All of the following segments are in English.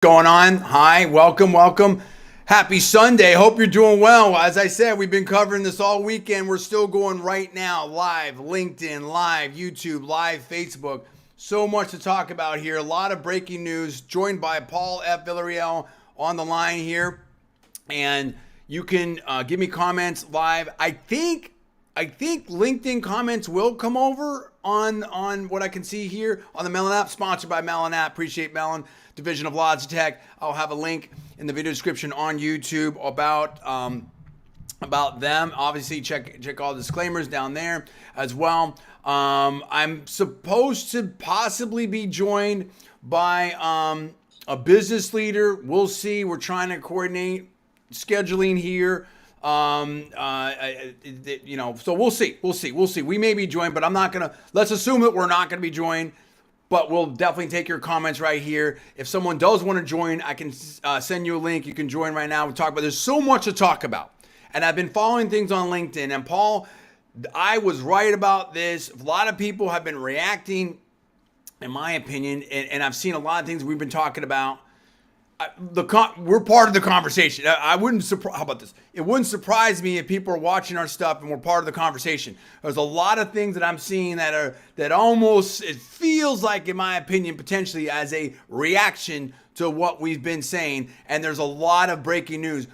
Going on? Hi, welcome. Happy Sunday. Hope you're doing well. As I said, we've been covering this all weekend. We're still going right now, live LinkedIn, live YouTube, live Facebook. So much to talk about here. A lot of breaking news. Joined by Paul F. Villarreal on the line here. And you can give me comments live. I think LinkedIn comments will come over on what I can see here on the Melon app, sponsored by Melon app. Appreciate Melon, division of Logitech. I'll have a link in the video description on YouTube about them. Obviously, check all the disclaimers down there as well. I'm supposed to possibly be joined by a business leader. We'll see. We're trying to coordinate scheduling here. So we'll see. We may be joined, but let's assume that we're not gonna be joined, but we'll definitely take your comments right here. If someone does want to join, I can send you a link. You can join right now. We'll talk about, there's so much to talk about. And I've been following things on LinkedIn, and Paul, I was right about this. A lot of people have been reacting, in my opinion, and I've seen a lot of things we've been talking about. We're part of the conversation. How about this? It wouldn't surprise me if people are watching our stuff and we're part of the conversation. There's a lot of things that I'm seeing that almost, it feels like, in my opinion, potentially as a reaction to what we've been saying. And there's a lot of breaking news.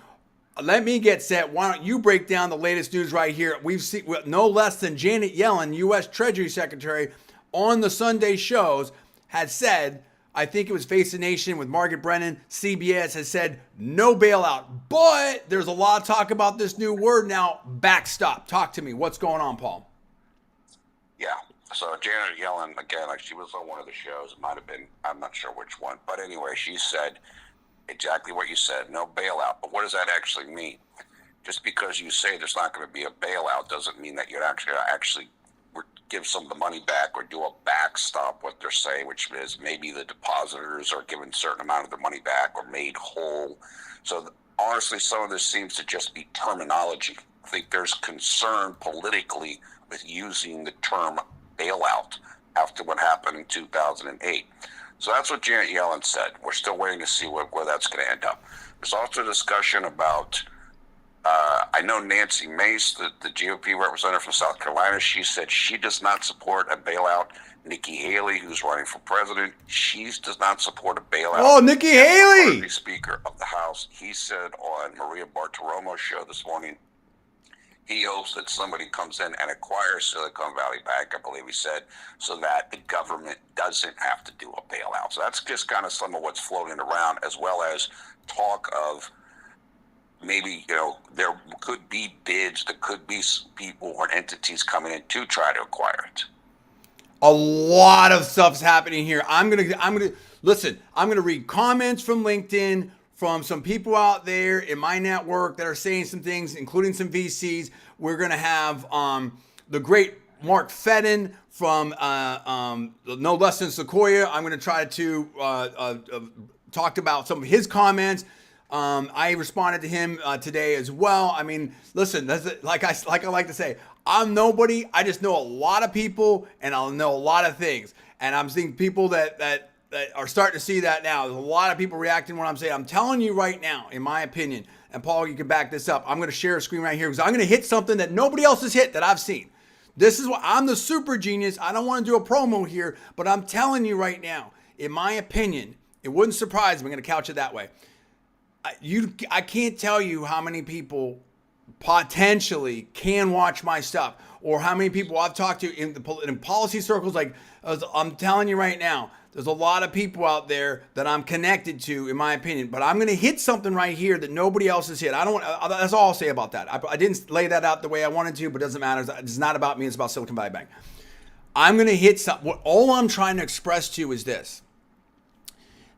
Let me get set. Why don't you break down the latest news right here? We've seen no less than Janet Yellen, U.S. Treasury Secretary, on the Sunday shows had said, I think it was Face the Nation with Margaret Brennan, CBS has said no bailout. But there's a lot of talk about this new word now, backstop. Talk to me. What's going on, Paul? Yeah. So Janet Yellen, again, like she was on one of the shows. It might have been, I'm not sure which one. But anyway, she said exactly what you said, no bailout. But what does that actually mean? Just because you say there's not going to be a bailout doesn't mean that you're actually give some of the money back or do a backstop, what they're saying, which is maybe the depositors are given a certain amount of their money back or made whole. So honestly, some of this seems to just be terminology. I think there's concern politically with using the term bailout after what happened in 2008. So that's what Janet Yellen said. We're still waiting to see where that's going to end up. There's also a discussion about I know Nancy Mace, the GOP representative from South Carolina, she said she does not support a bailout. Nikki Haley, who's running for president, she does not support a bailout. Oh, Nikki Haley! The Speaker of the House, he said on Maria Bartiromo's show this morning, he hopes that somebody comes in and acquires Silicon Valley Bank, I believe he said, so that the government doesn't have to do a bailout. So that's just kind of some of what's floating around, as well as talk of maybe, there could be bids, there could be people or entities coming in to try to acquire it. A lot of stuff's happening here. I'm gonna read comments from LinkedIn from some people out there in my network that are saying some things, including some VCs. We're gonna have the great Mark Fedden from no less than Sequoia. I'm gonna try to talk about some of his comments. I responded to him today as well. I mean, listen, like I like to say, I'm nobody. I just know a lot of people, and I'll know a lot of things. And I'm seeing people that are starting to see that now. There's a lot of people reacting to what I'm saying. I'm telling you right now, in my opinion, and Paul, you can back this up. I'm going to share a screen right here because I'm going to hit something that nobody else has hit that I've seen. This is what I'm the super genius. I don't want to do a promo here, but I'm telling you right now, in my opinion, it wouldn't surprise me. I'm going to couch it that way. I can't tell you how many people potentially can watch my stuff, or how many people I've talked to in policy circles. Like, I'm telling you right now, there's a lot of people out there that I'm connected to, in my opinion. But I'm going to hit something right here that nobody else has hit. That's all I'll say about that. I didn't lay that out the way I wanted to, but it doesn't matter. It's not about me. It's about Silicon Valley Bank. I'm going to hit something. All I'm trying to express to you is this,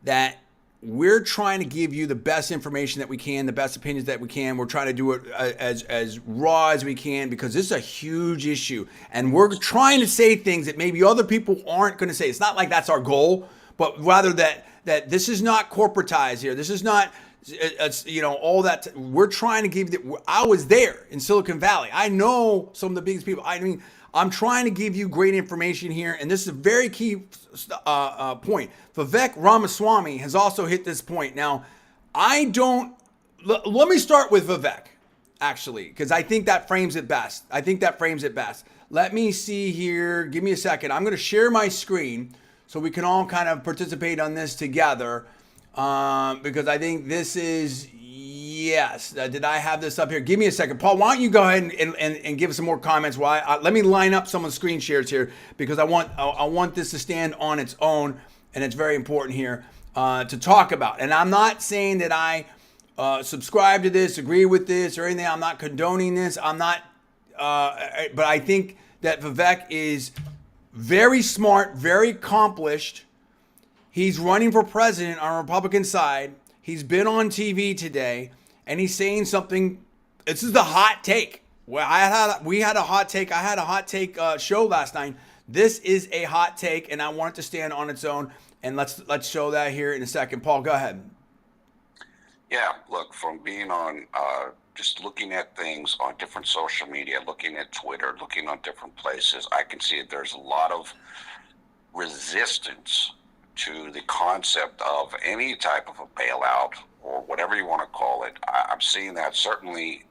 that we're trying to give you the best information that we can, the best opinions that we can. We're trying to do it as raw as we can, because this is a huge issue. And we're trying to say things that maybe other people aren't going to say. It's not like that's our goal, but rather that this is not corporatized here. This is not, all that. We're trying to give I was there in Silicon Valley. I know some of the biggest people. I mean, I'm trying to give you great information here, and this is a very key point. Vivek Ramaswamy has also hit this point. Now, let me start with Vivek, actually, because I think that frames it best. Let me see here. Give me a second. I'm going to share my screen so we can all kind of participate on this together, because I think this is, yes. Did I have this up here? Give me a second. Paul, why don't you go ahead and give some more comments? Let me line up some of the screen shares here, because I want this to stand on its own, and it's very important here to talk about. And I'm not saying that I subscribe to this, agree with this, or anything. I'm not condoning this. I'm not, but I think that Vivek is very smart, very accomplished. He's running for president on the Republican side. He's been on TV today, and he's saying something. This is the hot take. Well, we had a hot take. I had a hot take show last night. This is a hot take, and I want it to stand on its own. And let's show that here in a second. Paul, go ahead. Yeah, look, from being on, just looking at things on different social media, looking at Twitter, looking on different places, I can see that there's a lot of resistance to the concept of any type of a bailout, or whatever you want to call it. I'm seeing that certainly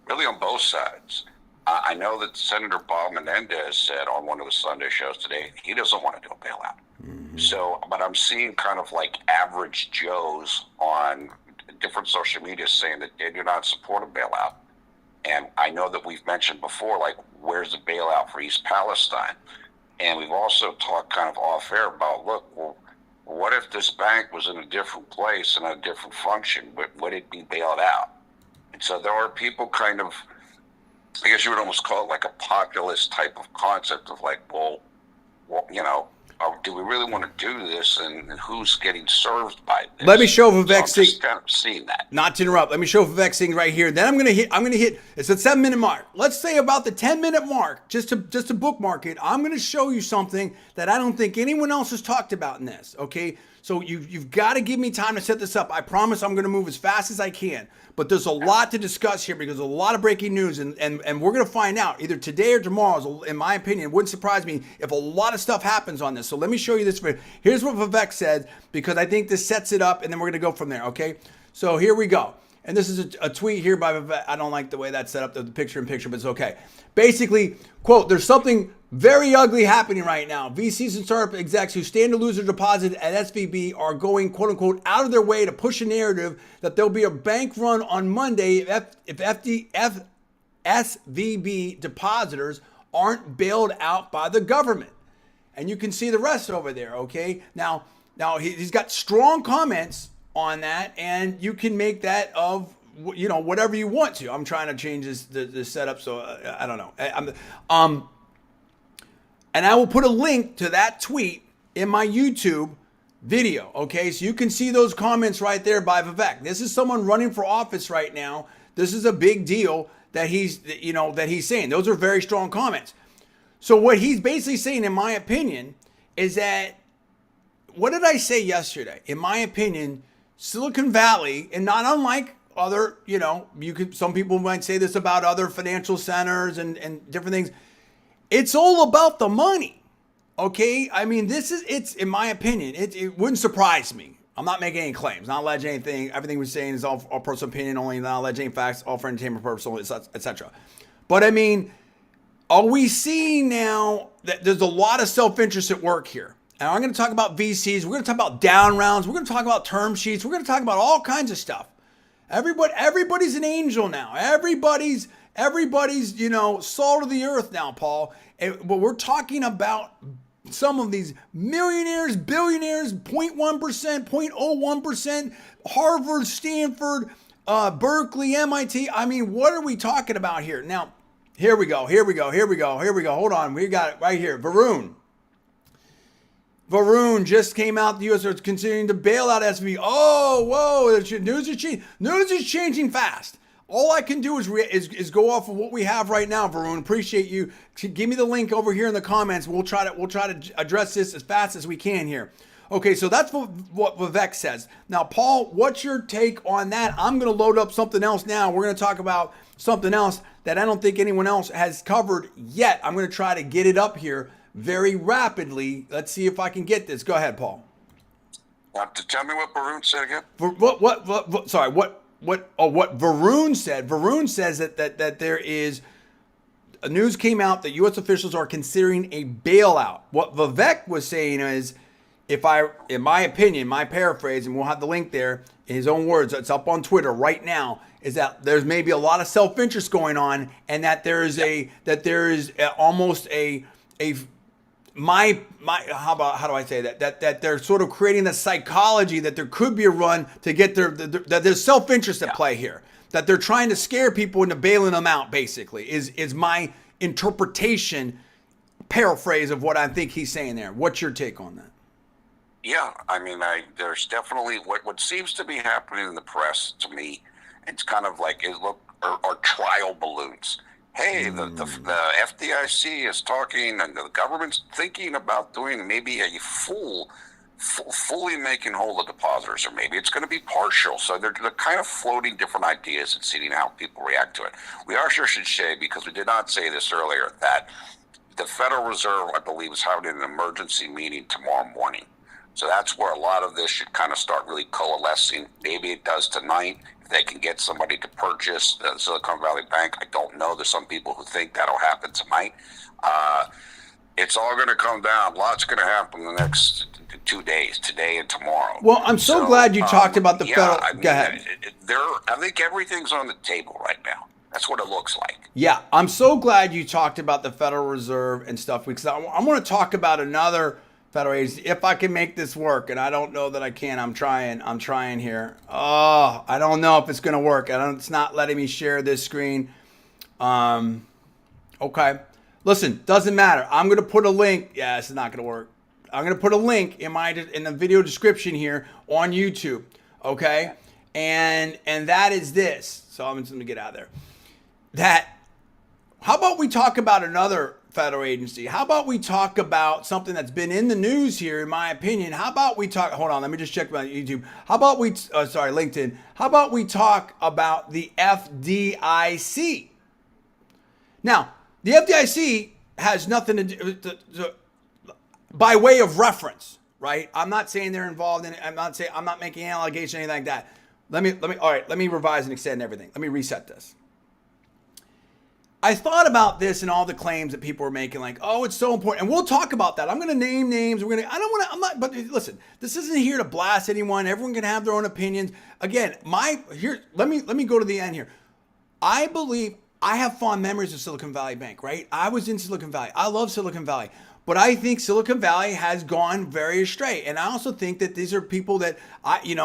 really on both sides. I know that Senator Bob Menendez said on one of the Sunday shows today, he doesn't want to do a bailout. Mm-hmm. So, but I'm seeing kind of like average Joes on different social media saying that they do not support a bailout. And I know that we've mentioned before, like, where's the bailout for East Palestine? And we've also talked kind of off air about, look, well, what if this bank was in a different place and a different function? Would it be bailed out? And so there are people kind of, I guess you would almost call it like a populist type of concept of like, well, you know, do we really want to do this, and who's getting served by this? Let me show Vivek so I'm just kind of seeing that. Not to interrupt. Let me show Vivek Singh right here. Then I'm gonna hit. It's a 7-minute mark. Let's say about the 10-minute mark, just to bookmark it. I'm gonna show you something that I don't think anyone else has talked about in this. Okay, so you've got to give me time to set this up. I promise I'm gonna move as fast as I can. But there's a lot to discuss here, because there's a lot of breaking news, and we're going to find out either today or tomorrow. In my opinion, it wouldn't surprise me if a lot of stuff happens on this. So let me show you this. Here's what Vivek said, because I think this sets it up, and then we're going to go from there, okay? So here we go. And this is a tweet here by Vivek. I don't like the way that's set up, the picture-in-picture, but it's okay. Basically, quote, there's something very ugly happening right now. VCs and startup execs who stand to lose their deposit at SVB are going, quote unquote, out of their way to push a narrative that there'll be a bank run on Monday if SVB depositors aren't bailed out by the government. And you can see the rest over there, okay? Now he's got strong comments on that, and you can make that of, you know, whatever you want to. I'm trying to change this setup, so I don't know. And I will put a link to that tweet in my YouTube video, okay? So you can see those comments right there by Vivek. This is someone running for office right now. This is a big deal that he's saying. Those are very strong comments. So what he's basically saying, in my opinion, is that, what did I say yesterday? In my opinion, Silicon Valley, and not unlike other, you know, some people might say this about other financial centers and different things. It's all about the money, okay? I mean, it's in my opinion, it wouldn't surprise me. I'm not making any claims, not alleging anything. Everything we're saying is all personal opinion only, not alleging facts, all for entertainment purposes, etc. But I mean, are we seeing now that there's a lot of self-interest at work here? And I'm going to talk about VCs. We're going to talk about down rounds. We're going to talk about term sheets. We're going to talk about all kinds of stuff. Everybody's an angel now. Everybody's, you know, salt of the earth now, Paul. But we're talking about some of these millionaires, billionaires, 0.1%, 0.01%, Harvard, Stanford, Berkeley, MIT. I mean, what are we talking about here? Now, here we go. Hold on. We got it right here. Varun just came out. The U.S. is considering to bail out SVB. Oh, whoa. News is changing. News is changing fast. All I can do is go off of what we have right now, Varun. Appreciate you. Give me the link over here in the comments. We'll try to address this as fast as we can here. Okay, so that's what Vivek says. Now, Paul, what's your take on that? I'm going to load up something else now. We're going to talk about something else that I don't think anyone else has covered yet. I'm going to try to get it up here very rapidly. Let's see if I can get this. Go ahead, Paul. Tell me what Varun said again. Sorry, what Varun said. Varun says that there is news came out that U.S. officials are considering a bailout. What Vivek was saying is, in my opinion, my paraphrase, and we'll have the link there, in his own words, it's up on Twitter right now, is that there's maybe a lot of self-interest going on, and that there is almost how do I say that they're sort of creating the psychology that there could be a run to get that there's self-interest at play here, that they're trying to scare people into bailing them out, basically, is my interpretation, paraphrase of what I think he's saying there. What's your take on that? Yeah, I mean, there's definitely what seems to be happening in the press to me. It's kind of like are trial balloons. Hey, the FDIC is talking, and the government's thinking about doing maybe a fully making whole the depositors, or maybe it's going to be partial. So they're kind of floating different ideas and seeing how people react to it. We also should say, because we did not say this earlier, that the Federal Reserve, I believe, is having an emergency meeting tomorrow morning. So that's where a lot of this should kind of start really coalescing. Maybe it does tonight. If they can get somebody to purchase the Silicon Valley Bank, I don't know. There's some people who think that'll happen tonight. It's all going to come down. Lots going to happen in the next 2 days, today and tomorrow. Well, I'm so glad you talked about the federal. I mean, go ahead. I think everything's on the table right now. That's what it looks like. Yeah, I'm so glad you talked about the Federal Reserve and stuff, because I want to talk about another federal agency, if I can make this work, and I don't know that I can. I'm trying here. Oh, I don't know if it's going to work. It's not letting me share this screen. Okay. Listen, doesn't matter. I'm going to put a link. Yeah, this is not going to work. I'm going to put a link in the video description here on YouTube. Okay. And that is this. So I'm just going to get out of there. How about we talk about another federal agency? How about we talk about something that's been in the news here, in my opinion? How about we talk, hold on, let me just check my YouTube. How about LinkedIn. How about we talk about the FDIC? Now, the FDIC has nothing to do, by way of reference, right? I'm not saying they're involved in it. I'm not making an allegation, anything like that. Let me revise and extend everything. Let me reset this. I thought about this and all the claims that people were making, like, oh, it's so important. And we'll talk about that. I'm going to name names. But listen, this isn't here to blast anyone. Everyone can have their own opinions. Again, let me go to the end here. I believe I have fond memories of Silicon Valley Bank, right? I was in Silicon Valley. I love Silicon Valley. But I think Silicon Valley has gone very astray. And I also think that these are people that you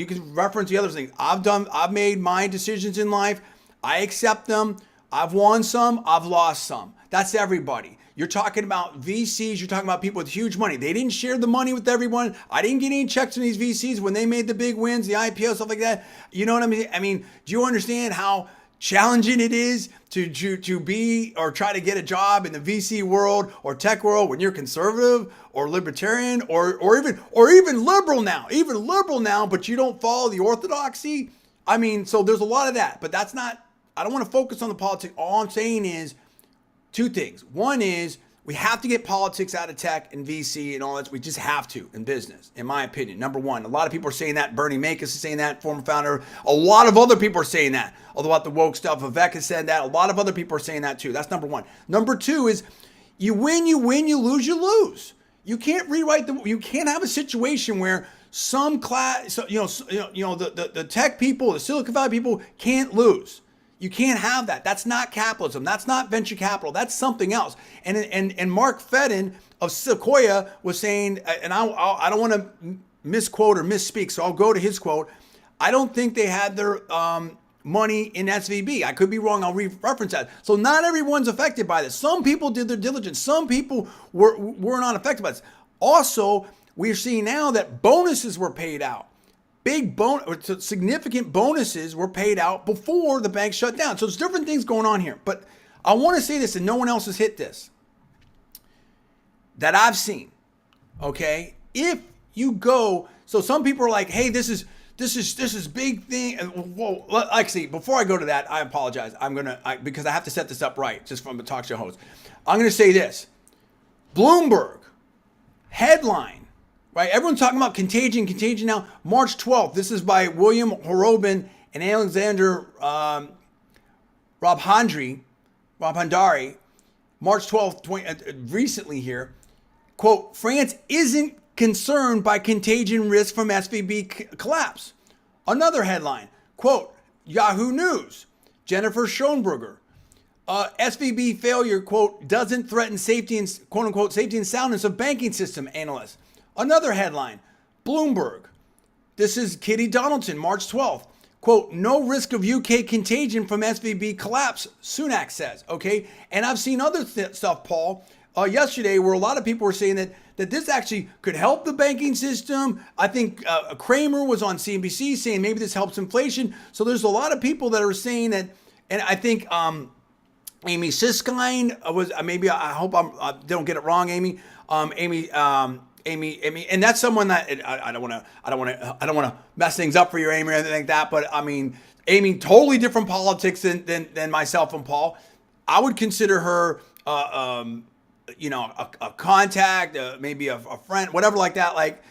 can reference the other things. I've made my decisions in life. I accept them. I've won some, I've lost some. That's everybody. You're talking about VCs, you're talking about people with huge money. They didn't share the money with everyone. I didn't get any checks from these VCs when they made the big wins, the IPO, stuff like that. You know what I mean? I mean, do you understand how challenging it is to be or try to get a job in the VC world or tech world when you're conservative or libertarian or even liberal now, but you don't follow the orthodoxy? I mean, so there's a lot of that, but that's not, I don't want to focus on the politics. All I'm saying is two things. One is we have to get politics out of tech and VC and all that. We just have to in business, in my opinion. Number one, a lot of people are saying that. Bernie Mancos is saying that, former founder. A lot of other people are saying that. Although about the woke stuff, Vivek has said that. A lot of other people are saying that too. That's number one. Number two is you win, you lose, you lose. You can't you can't have a situation where some class, the tech people, the Silicon Valley people can't lose. You can't have that. That's not capitalism. That's not venture capital. That's something else. And Mark Fedden of Sequoia was saying, and I don't want to misquote or misspeak, so I'll go to his quote. I don't think they had their money in SVB. I could be wrong. I'll reference that. So not everyone's affected by this. Some people did their diligence. Some people were not affected by this. Also, we're seeing now that bonuses were paid out. Significant bonuses were paid out before the bank shut down. So there's different things going on here. But I want to say this, and no one else has hit this, that I've seen. Okay? If you go, so some people are like, hey, this is this is big thing. Whoa, actually, before I go to that, I apologize. Because I have to set this up right, just from a talk show host. I'm gonna say this: Bloomberg headline, right? Everyone's talking about contagion now. March 12th. This is by William Horobin and Alexander Rabhandari. March 12th, recently here. Quote: France isn't concerned by contagion risk from SVB collapse. Another headline, quote, Yahoo News, Jennifer Schoenberger. SVB failure, quote, doesn't threaten safety and, quote unquote, safety and soundness of banking system, analysts. Another headline, Bloomberg. This is Kitty Donaldson, March 12th. Quote, no risk of UK contagion from SVB collapse, Sunak says, okay? And I've seen other stuff, Paul, yesterday where a lot of people were saying that this actually could help the banking system. I think Kramer was on CNBC saying maybe this helps inflation. So there's a lot of people that are saying that, and I think Amyiskline was maybe I hope I don't get it wrong, Amy. Amy, and that's someone that I don't want to mess things up for you, Amy, or anything like that. But I mean, Amy, totally different politics than myself and Paul. I would consider her. A contact, maybe a friend, whatever like that. Like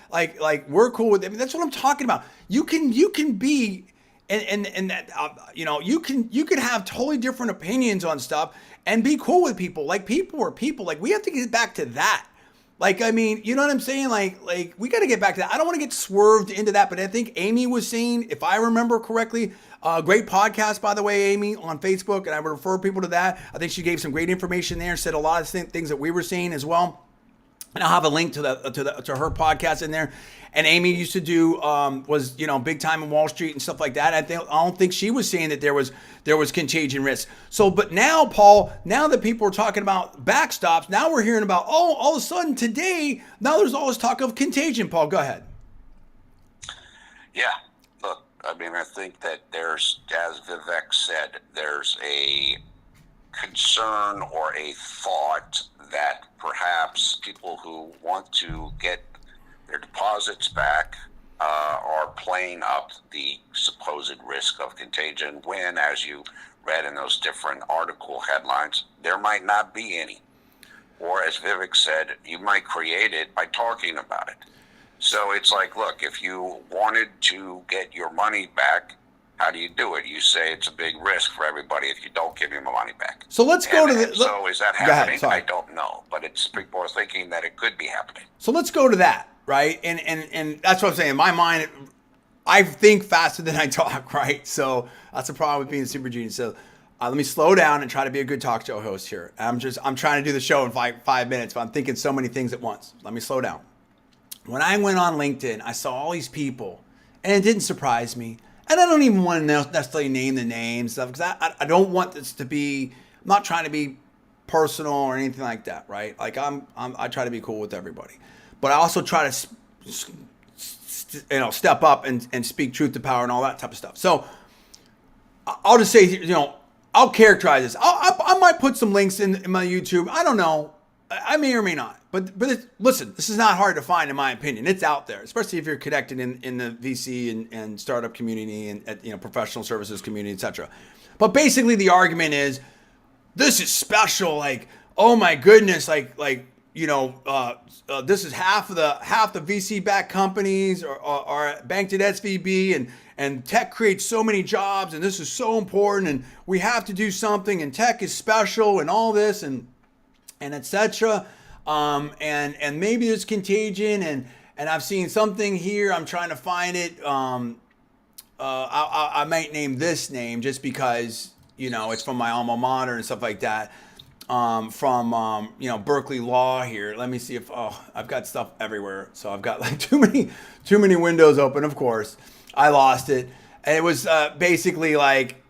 we're cool with it. I mean, that's what I'm talking about. You can be, and that, you can have totally different opinions on stuff and be cool with people. Like people are people. Like we have to get back to that. Like, I mean, you know what I'm saying? Like we got to get back to that. I don't want to get swerved into that, but I think Amy was saying, if I remember correctly, great podcast, by the way, Amy, on Facebook, and I would refer people to that. I think she gave some great information there, said a lot of things that we were saying as well. And I'll have a link to her podcast in there. And Amy used to do was big time in Wall Street and stuff like that. I don't think she was saying that there was contagion risk. So, but now, Paul, now that people are talking about backstops, now we're hearing about all of a sudden today, now there's all this talk of contagion. Paul, go ahead. Yeah, look, I mean, I think that there's, as Vivek said, there's a concern or a thought that perhaps people who want to get their deposits back are playing up the supposed risk of contagion when, as you read in those different article headlines, there might not be any. Or as Vivek said, you might create it by talking about it. So it's like, look, if you wanted to get your money back, how do you do it? You say it's a big risk for everybody if you don't give me my money back. So let's go to the. So is that happening? I don't know, but it's people are thinking that it could be happening. So let's go to that, right? And that's what I'm saying. In my mind, I think faster than I talk, right? So that's the problem with being a super genius. So let me slow down and try to be a good talk show host here. I'm trying to do the show in five minutes, but I'm thinking so many things at once. Let me slow down. When I went on LinkedIn, I saw all these people, and it didn't surprise me. And I don't even want to necessarily name the names stuff because I don't want this to be. I'm not trying to be personal or anything like that, right? Like I try to be cool with everybody, but I also try to step up and speak truth to power and all that type of stuff. So I'll just say, I'll characterize this. I might put some links in my YouTube. I don't know. I may or may not. But listen, this is not hard to find, in my opinion. It's out there, especially if you're connected in the VC and startup community and professional services community, etc. But basically, the argument is this is special. Like, oh my goodness, this is half the VC-backed companies are banked at SVB, and tech creates so many jobs, and this is so important, and we have to do something, and tech is special, and all this, and etc. And maybe there's contagion, and I've seen something here. I'm trying to find it. I might name this name just because it's from my alma mater and stuff like that. From Berkeley Law here. Let me see if I've got stuff everywhere. So I've got like too many windows open. Of course, I lost it. And it was basically like,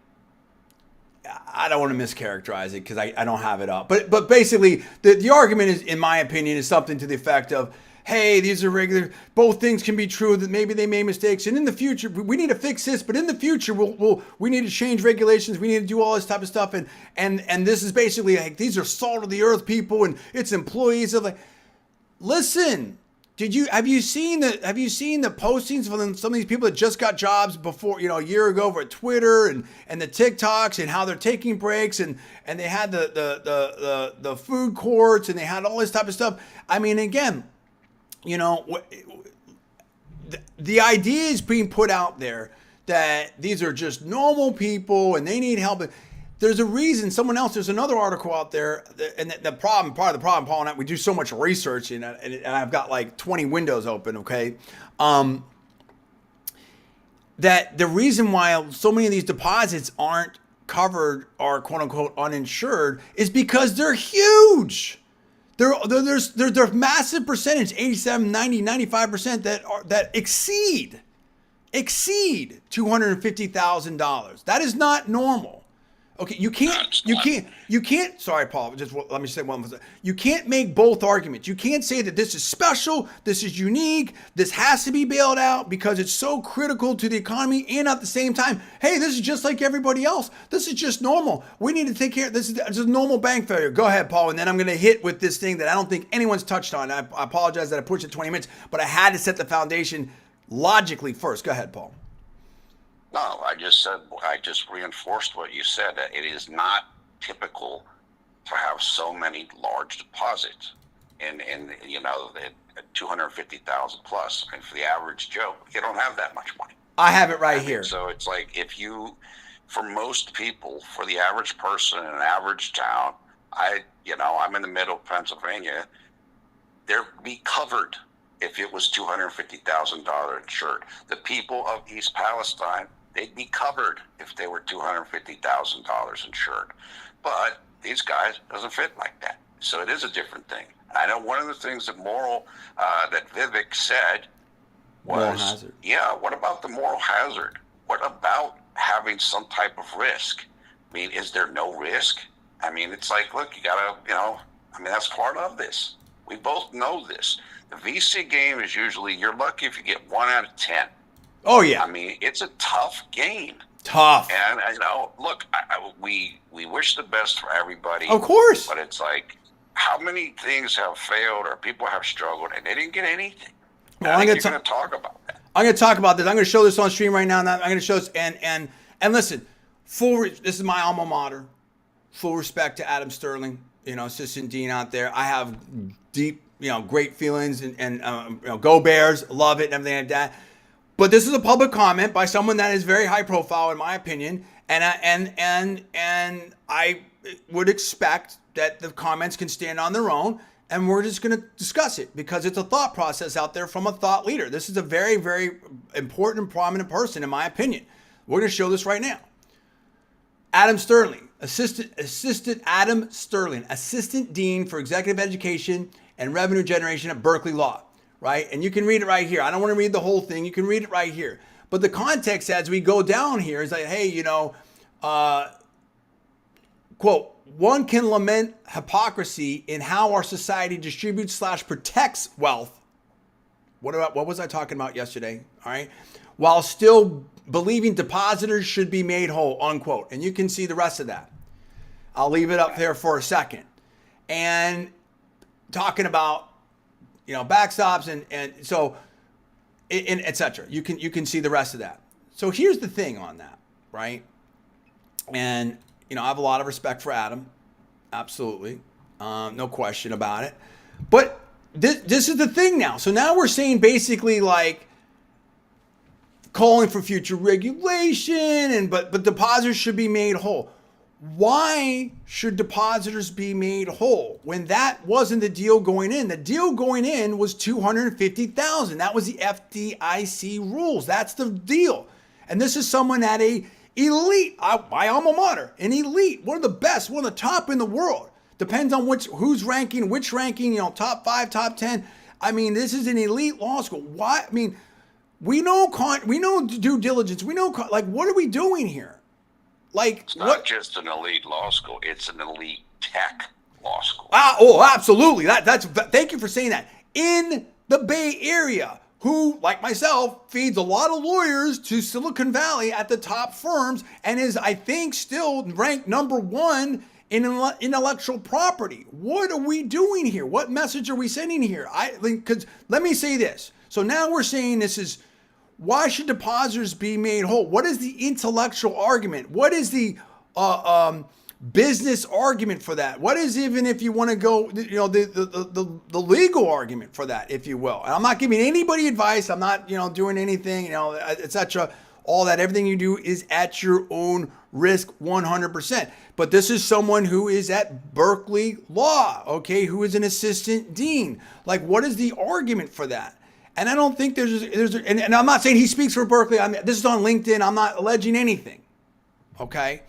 I don't want to mischaracterize it because I don't have it up. But basically, the argument is, in my opinion, is something to the effect of, hey, these are regular. Both things can be true. That maybe they made mistakes, and in the future we need to fix this. But in the future, we need to change regulations. We need to do all this type of stuff. And this is basically like, these are salt of the earth people, and it's employees of like. Listen, have you seen the postings from some of these people that just got jobs before, a year ago for Twitter and the TikToks and how they're taking breaks and they had the food courts and they had all this type of stuff. I mean, again, the idea is being put out there that these are just normal people and they need help. There's a reason. There's another article out there, and part of the problem, Paul and I, we do so much research, and I've got like 20 windows open, okay? That the reason why so many of these deposits aren't covered or quote unquote uninsured is because they're huge. There's a massive percentage, 87, 90, 95% that exceed $250,000. That is not normal. Okay, you can't, sorry, Paul, just let me say one more thing. You can't make both arguments. You can't say that this is special, this is unique, this has to be bailed out because it's so critical to the economy, and at the same time, hey, this is just like everybody else. This is just normal. We need to take care of this. Is a normal bank failure. Go ahead, Paul, and then I'm going to hit with this thing that I don't think anyone's touched on. I apologize that I pushed it 20 minutes, but I had to set the foundation logically first. Go ahead, Paul. No, I just reinforced what you said. That it is not typical to have so many large deposits in 250,000 plus. And for the average Joe, you don't have that much money. I have it right here. So it's like for most people, for the average person in an average town, I'm in the middle of Pennsylvania, they'd be covered if it was $250,000 insured. The people of East Palestine, they'd be covered if they were $250,000 insured. But these guys doesn't fit like that. So it is a different thing. I know one of the things that Vivek said was, what about the moral hazard? What about having some type of risk? I mean, is there no risk? I mean, it's like, look, you gotta, that's part of this. We both know this. The VC game is usually, you're lucky if you get 1 out of 10. Oh, yeah. I mean, it's a tough game. Tough. And, look, we wish the best for everybody. Of course. But it's like, how many things have failed or people have struggled and they didn't get anything? Well, you're going to talk about that. I'm going to talk about this. I'm going to show this on stream right now. And I'm going to show this. And listen, this is my alma mater. Full respect to Adam Sterling, assistant dean out there. I have deep, great feelings and go Bears, love it and everything like that. But this is a public comment by someone that is very high profile, in my opinion, and I would expect that the comments can stand on their own, and we're just going to discuss it because it's a thought process out there from a thought leader. This is a very, very important and prominent person, in my opinion. We're going to show this right now. Adam Sterling, assistant Adam Sterling, assistant dean for executive education and revenue generation at Berkeley Law. Right? And you can read it right here. I don't want to read the whole thing. You can read it right here. But the context as we go down here is like, hey, quote, one can lament hypocrisy in how our society distributes / protects wealth. What was I talking about yesterday? All right. While still believing depositors should be made whole, unquote. And you can see the rest of that. I'll leave it up there for a second. And talking about backstops and so, and et cetera. You can see the rest of that. So here's the thing on that, right? And, I have a lot of respect for Adam. Absolutely. No question about it. But this is the thing now. So now we're saying basically like calling for future regulation but depositors should be made whole. Why should depositors be made whole when that wasn't the deal going in? The deal going in was $250,000. That was the FDIC rules. That's the deal. And this is someone at a elite, my alma mater, an elite, one of the best, one of the top in the world. Depends on who's ranking, which ranking, top 5, top 10. I mean, this is an elite law school. Why? I mean, we know due diligence. We know, what are we doing here? It's not just an elite law school; it's an elite tech law school. Absolutely. Thank you for saying that. In the Bay Area, who, like myself, feeds a lot of lawyers to Silicon Valley at the top firms, and is, I think, still ranked number 1 intellectual property. What are we doing here? What message are we sending here? Because let me say this. So now we're saying this is, why should depositors be made whole? What is the intellectual argument? What is the business argument for that? What is, even if you want to go, the legal argument for that, if you will? And I'm not giving anybody advice. I'm not, doing anything, etc. All that, everything you do is at your own risk, 100%. But this is someone who is at Berkeley Law, okay, who is an assistant dean. Like, what is the argument for that? And I don't think and I'm not saying he speaks for Berkeley. This is on LinkedIn. I'm not alleging anything, okay?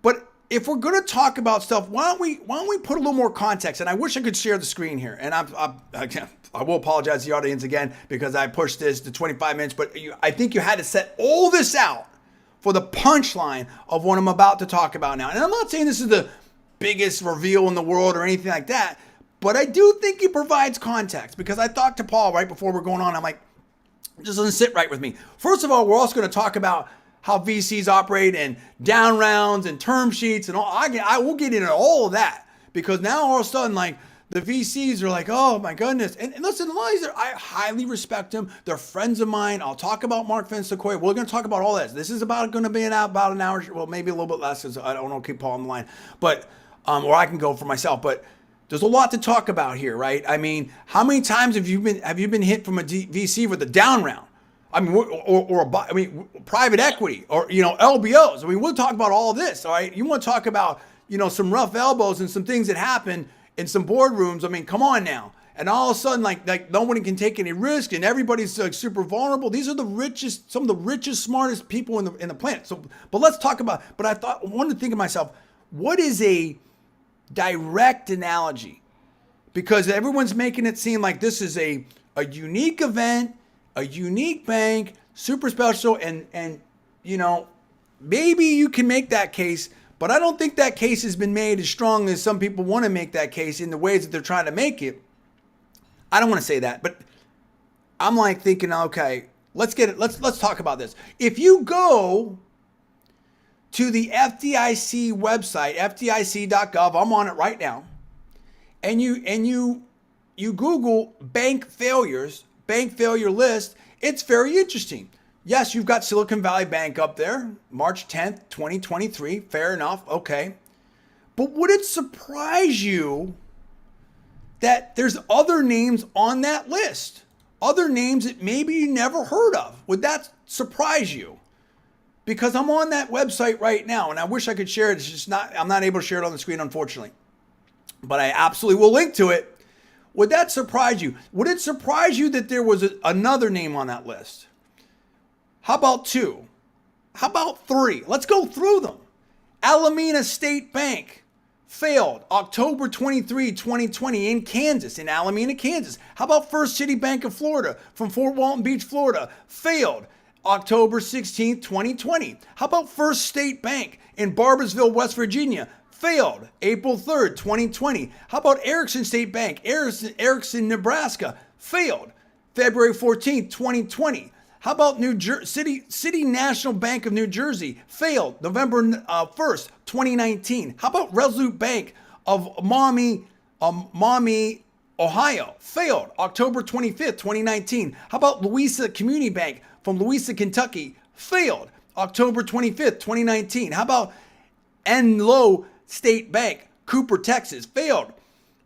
But if we're going to talk about stuff, why don't we put a little more context? And I wish I could share the screen here. And I will apologize to the audience again because I pushed this to 25 minutes. But I think you had to set all this out for the punchline of what I'm about to talk about now. And I'm not saying this is the biggest reveal in the world or anything like that. But I do think it provides context, because I talked to Paul right before we're going on. I'm like, it just doesn't sit right with me. First of all, we're also going to talk about how VCs operate and down rounds and term sheets and all. I will get into all of that, because now all of a sudden, like, the VCs are like, oh my goodness. And listen, a lot of these I highly respect them. They're friends of mine. I'll talk about Mark Finn Sequoia. We're going to talk about all this. This is going to be about an hour, well, maybe a little bit less, because I don't want to keep Paul on the line, but or I can go for myself. But there's a lot to talk about here, right? I mean, how many times have you been hit from a VC with a down round? I mean, private equity, or LBOs. I mean, we'll talk about all of this, all right? You want to talk about some rough elbows and some things that happen in some boardrooms? I mean, come on now. And all of a sudden, like nobody can take any risk, and everybody's like super vulnerable. These are some of the richest, smartest people in the planet. So, but let's talk about. But I wanted to think of myself, what is a direct analogy? Because everyone's making it seem like this is a unique event, a unique bank, super special, and maybe you can make that case, but I don't think that case has been made as strong as some people want to make that case in the ways that they're trying to make it. I don't want to say that, but I'm like thinking, okay, let's talk about this. If you go to the FDIC website, FDIC.gov, I'm on it right now, and you Google bank failure list, it's very interesting. Yes, you've got Silicon Valley Bank up there, March 10th, 2023, fair enough, okay. But would it surprise you that there's other names on that list? Other names that maybe you never heard of? Would that surprise you? Because I'm on that website right now, and I wish I could share it. It's just I'm not able to share it on the screen, unfortunately. But I absolutely will link to it. Would that surprise you? Would it surprise you that there was another name on that list? How about 2? How about 3? Let's go through them. Alameda State Bank failed October 23, 2020 in Kansas, in Alameda, Kansas. How about First City Bank of Florida from Fort Walton Beach, Florida, failed October 16, 2020. How about First State Bank in Barboursville, West Virginia, failed April 3rd, 2020. How about Erickson State Bank, Erickson, Nebraska, failed February 14th, 2020. How about City National Bank of New Jersey, failed November 1st, 2019. How about Resolute Bank of Maumee, Ohio, failed October 25th, 2019. How about Louisa Community Bank from Louisa, Kentucky, failed October 25th, 2019. How about Enloe State Bank, Cooper, Texas, failed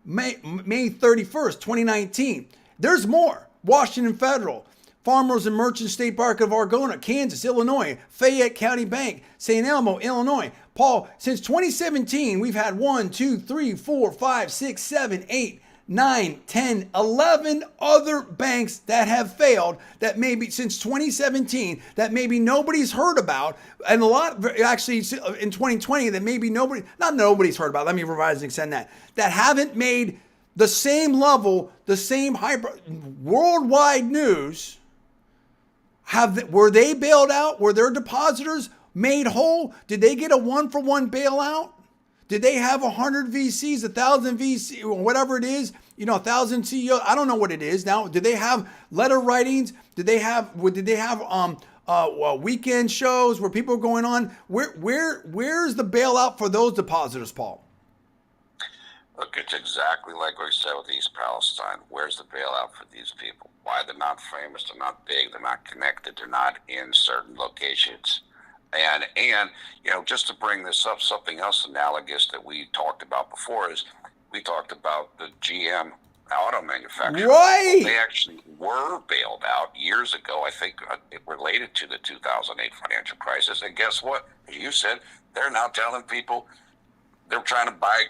May 31st, 2019. There's more. Washington Federal, Farmers and Merchants State Bank of Argona, Kansas, Illinois, Fayette County Bank, St. Elmo, Illinois. Paul, since 2017, we've had 1, 2, 3, 4, 5, 6, 7, 8, 9, 10, 11 other banks that have failed that maybe since 2017 that maybe nobody's heard about, and a lot actually in 2020 that maybe nobody's heard about. Let me revise and extend that haven't made the same level, the same worldwide news. Were they bailed out? Were their depositors made whole? Did they get a 1-for-1 bailout? Did they have 100 VCs, 1,000 VCs, or whatever it is? 1,000 CEOs. I don't know what it is now. Did they have letter writings? Did they have weekend shows where people are going on. Where's the bailout for those depositors, Paul? Look, it's exactly like we said with East Palestine. Where's the bailout for these people? Why they're not famous, they're not big, they're not connected, they're not in certain locations. And just to bring this up, something else analogous that we talked about before is we talked about the GM auto manufacturer. Right. They actually were bailed out years ago. I think it related to the 2008 financial crisis. And guess what? As you said, they're now telling people they're trying to buy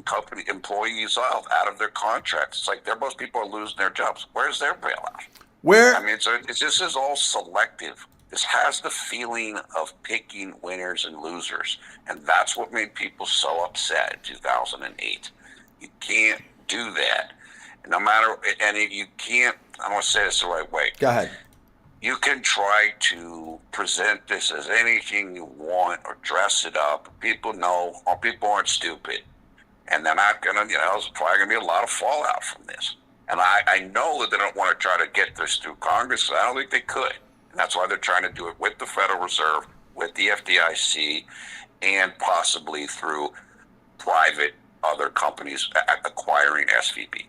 company employees out of their contracts. It's like most people are losing their jobs. Where's their bailout? Where? This is all selective. This has the feeling of picking winners and losers. And that's what made people so upset in 2008. You can't do that. No matter, and you can't, I'm going to say this the right way. Go ahead. You can try to present this as anything you want or dress it up. People know, or people aren't stupid. And they're not going to, there's probably going to be a lot of fallout from this. And I know that they don't want to try to get this through Congress. I don't think they could. And that's why they're trying to do it with the Federal Reserve, with the FDIC, and possibly through private other companies acquiring SVB.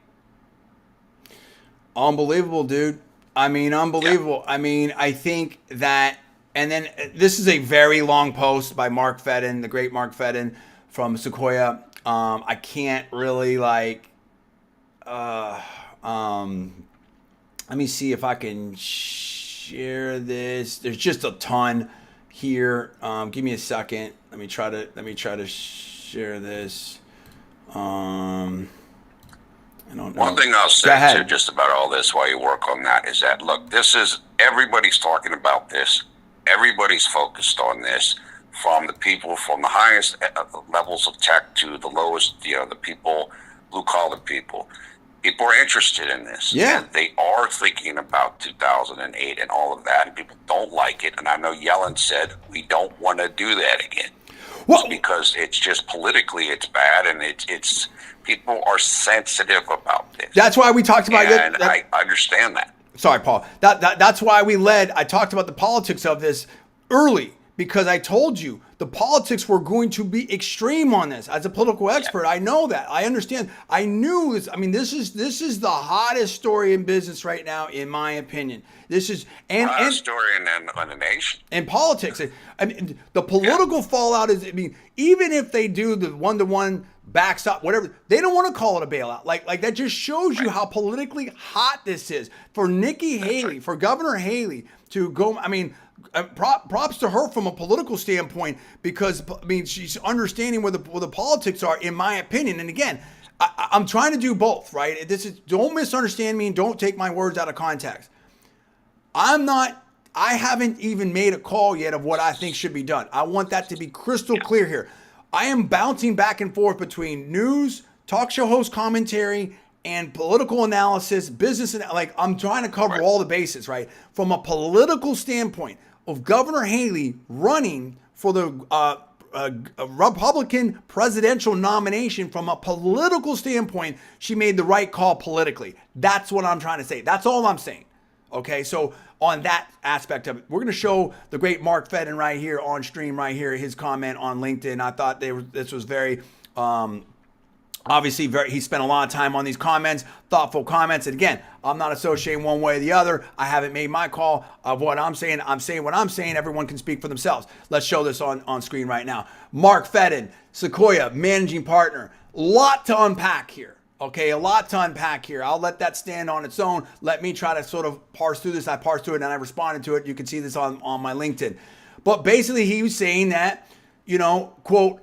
Unbelievable, dude. Unbelievable. Yeah. I think that, and then this is a very long post by Mark Fedden, the great Mark Fedden from Sequoia. I can't really let me see if I can share this. There's just a ton here. Give me a second. Let me try to share this. I don't know. One thing I'll say too, just about all this while you work on that, is that look, everybody's talking about this. Everybody's focused on this, from the people from the highest levels of tech to the lowest, the people, blue collar people. People are interested in this. Yeah. And they are thinking about 2008 and all of that, and people don't like it. And I know Yellen said, we don't want to do that again. Well, because it's just politically it's bad, and it's people are sensitive about this. That's why we talked about it. And I understand that. Sorry, Paul. That's why I talked about the politics of this early, because I told you the politics were going to be extreme on this. As a political expert, I know that. I understand. I knew this. This is the hottest story in business right now, in my opinion. This is and story in the nation. In politics. The political fallout is. Even if they do the one-to-one backstop, whatever, they don't want to call it a bailout. Like that just shows you how politically hot this is for Nikki Haley, for Governor Haley to go. Props to her from a political standpoint, because she's understanding where the politics are, in my opinion. And again, I'm trying to do both, right? Don't misunderstand me and don't take my words out of context. I haven't even made a call yet of what I think should be done. I want that to be crystal clear here. I am bouncing back and forth between news, talk show host commentary, and political analysis, business, and I'm trying to cover all the bases, right? From a political standpoint of Governor Haley running for the Republican presidential nomination, from a political standpoint, she made the right call politically. That's what I'm trying to say. That's all I'm saying. Okay, so on that aspect of it, we're going to show the great Mark Fedden right here on stream, right here, his comment on LinkedIn. I thought this was very, obviously, he spent a lot of time on these comments, thoughtful comments. And again, I'm not associating one way or the other. I haven't made my call of what I'm saying. I'm saying what I'm saying. Everyone can speak for themselves. Let's show this on screen right now. Mark Fedden, Sequoia, managing partner. Lot to unpack here. Okay, a lot to unpack here. I'll let that stand on its own. Let me try to sort of parse through this. I parsed through it and I responded to it. You can see this on my LinkedIn. But basically, he was saying that, quote,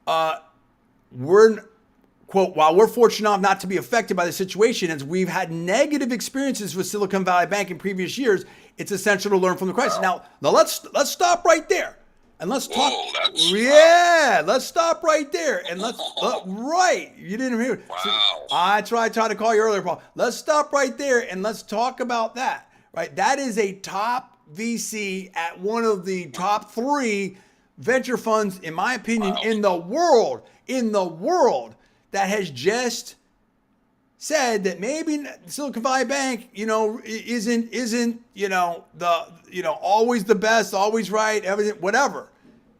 while we're fortunate enough not to be affected by the situation, as we've had negative experiences with Silicon Valley Bank in previous years, it's essential to learn from the crisis. Now let's stop right there. And let's talk. Let's stop right there. And right. You didn't hear. Wow. So, I tried to call you earlier, Paul. Let's stop right there and let's talk about that. Right. That is a top VC at one of the top 3 venture funds, in my opinion, in the world, that has just said that maybe Silicon Valley Bank, isn't always the best, always right, everything, whatever.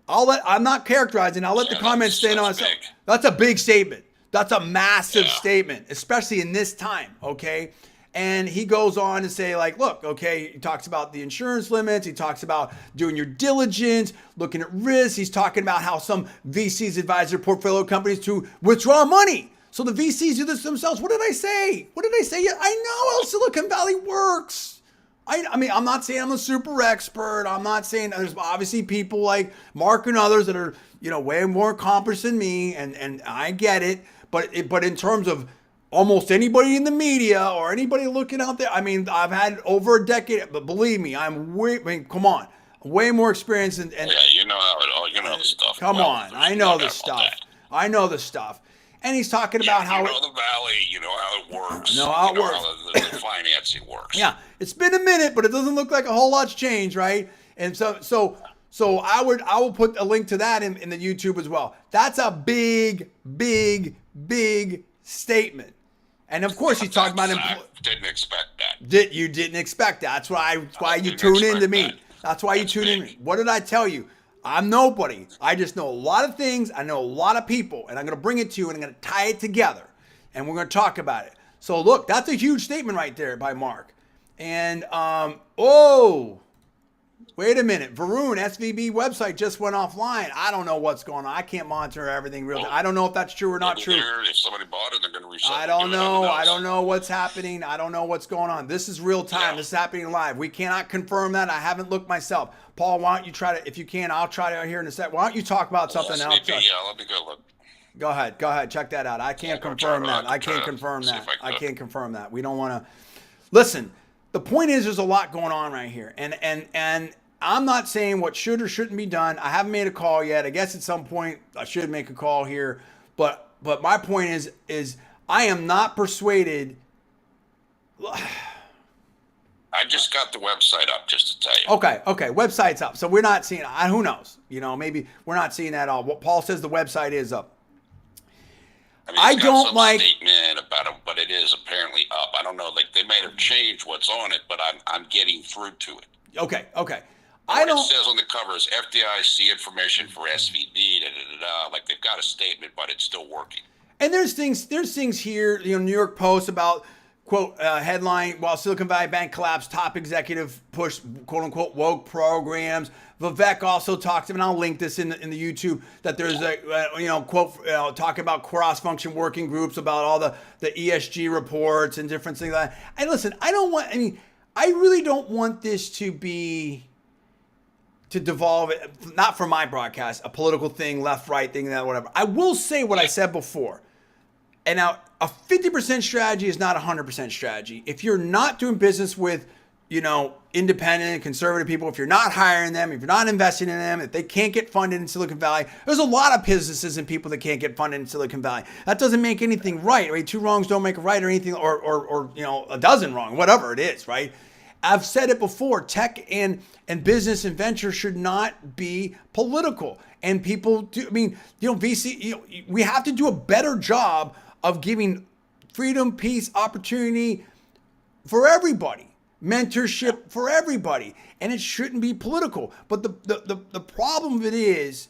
I'm not characterizing. I'll let the comments stand on itself. That's a big statement. That's a massive statement, especially in this time. Okay. And he goes on to say, like, look, okay, he talks about the insurance limits. He talks about doing your diligence, looking at risks. He's talking about how some VCs advise their portfolio companies to withdraw money. So the VCs do this themselves. What did I say? Yeah, I know how Silicon Valley works. I mean, I'm not saying I'm a super expert. I'm not saying there's obviously people like Mark and others that are, way more accomplished than me, and I get it. But in terms of almost anybody in the media or anybody looking out there, I mean, I've had over a decade, but believe me, come on, way more experience. And yeah, you know how it all, you know the stuff. Come on, I know the stuff. I know the stuff. And he's talking about how the Valley, you know how it works. Know how it works. How the financing works. Yeah, it's been a minute, but it doesn't look like a whole lot's changed, right? And so I will put a link to that in the YouTube as well. That's a big statement. And of course, he's talking about. I didn't expect that. You didn't expect that. That's why you tune in to me. That's why you tune in. What did I tell you? I'm nobody. I just know a lot of things. I know a lot of people, and I'm going to bring it to you, and I'm going to tie it together, and we're going to talk about it. So look, that's a huge statement right there by Mark. And wait a minute. Varun, SVB website just went offline. I don't know what's going on. I can't monitor everything real. I don't know if that's true or not true. If somebody bought it, they're going to resell it. I don't know. I don't know what's happening. I don't know what's going on. This is real time. Yeah. This is happening live. We cannot confirm that. I haven't looked myself. Paul, why don't you try to, if you can, I'll try to here in a sec. Why don't you talk about something else? Let me go look. Go ahead. Check that out. I can't confirm that. I can't confirm that. We don't want to. Listen, the point is there's a lot going on right here. And I'm not saying what should or shouldn't be done. I haven't made a call yet. I guess at some point I should make a call here. But my point is I am not persuaded. I just got the website up just to tell you. Okay. Website's up. So we're not seeing it. Who knows? Maybe we're not seeing that at all. What Paul says, the website is up. I don't like statement about it, but it is apparently up. I don't know. Like they may have changed what's on it, but I'm getting through to it. Okay. It says on the cover is FDIC information for SVB. Like they've got a statement, but it's still working. And there's things here. New York Post about. Quote, headline, while Silicon Valley Bank collapsed, top executive push, quote unquote, woke programs. Vivek also talked, and I'll link this in the YouTube, that there's a, quote, talking about cross-function working groups, about all the ESG reports and different things like that. And listen, I really don't want this to devolve, not for my broadcast, a political thing, left, right thing, that, whatever. I will say what I said before. And now a 50% strategy is not a 100% strategy. If you're not doing business with, independent, conservative people, if you're not hiring them, if you're not investing in them, if they can't get funded in Silicon Valley, there's a lot of businesses and people that can't get funded in Silicon Valley. That doesn't make anything right, right? 2 wrongs don't make a right or anything, or a dozen wrong, whatever it is, right? I've said it before, tech and business and venture should not be political. And people do, VC, we have to do a better job of giving freedom, peace, opportunity for everybody, mentorship for everybody, and it shouldn't be political. But the problem of it is,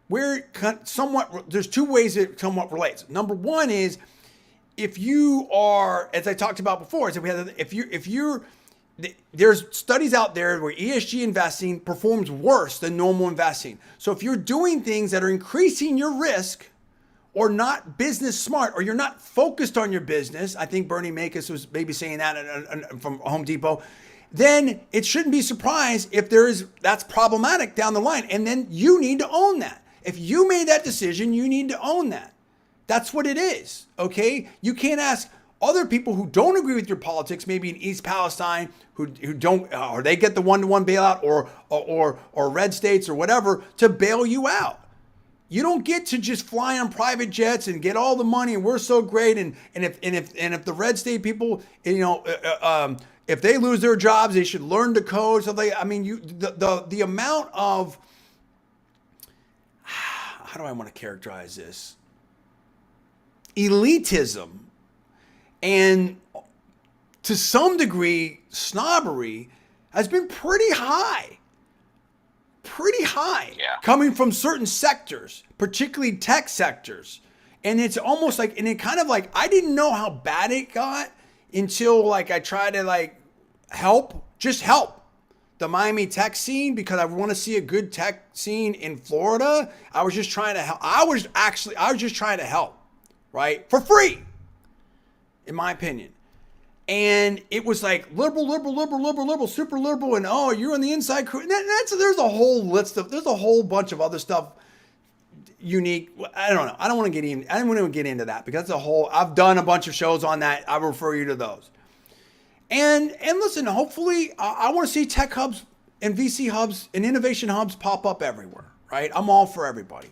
there's 2 ways it somewhat relates. Number one is, if you are, as I talked about before, there's studies out there where ESG investing performs worse than normal investing. So if you're doing things that are increasing your risk, or not business smart, or you're not focused on your business, I think Bernie Makus was maybe saying that from Home Depot, then it shouldn't be surprised if that's problematic down the line. And then you need to own that. If you made that decision, you need to own that. That's what it is, okay? You can't ask other people who don't agree with your politics, maybe in East Palestine, who don't, or they get the one-to-one bailout, or red states or whatever, to bail you out. You don't get to just fly on private jets and get all the money, and we're so great. And if the red state people, if they lose their jobs, they should learn to code. So the amount of, how do I want to characterize this? Elitism And to some degree, snobbery has been pretty high. Yeah. Coming from certain sectors, particularly tech sectors. And it's almost like, and it kind of like, I didn't know how bad it got until like I tried to like help the Miami tech scene because I want to see a good tech scene in Florida. I was just trying to help. I was just trying to help, right? For free, in my opinion. And it was like liberal, super liberal, and oh, you're on the inside crew. There's a whole list of, there's a whole bunch of other stuff unique. I don't know. I don't want to get into that because that's a whole, I've done a bunch of shows on that. I refer you to those. And listen, hopefully I want to see tech hubs and VC hubs and innovation hubs pop up everywhere, right? I'm all for everybody.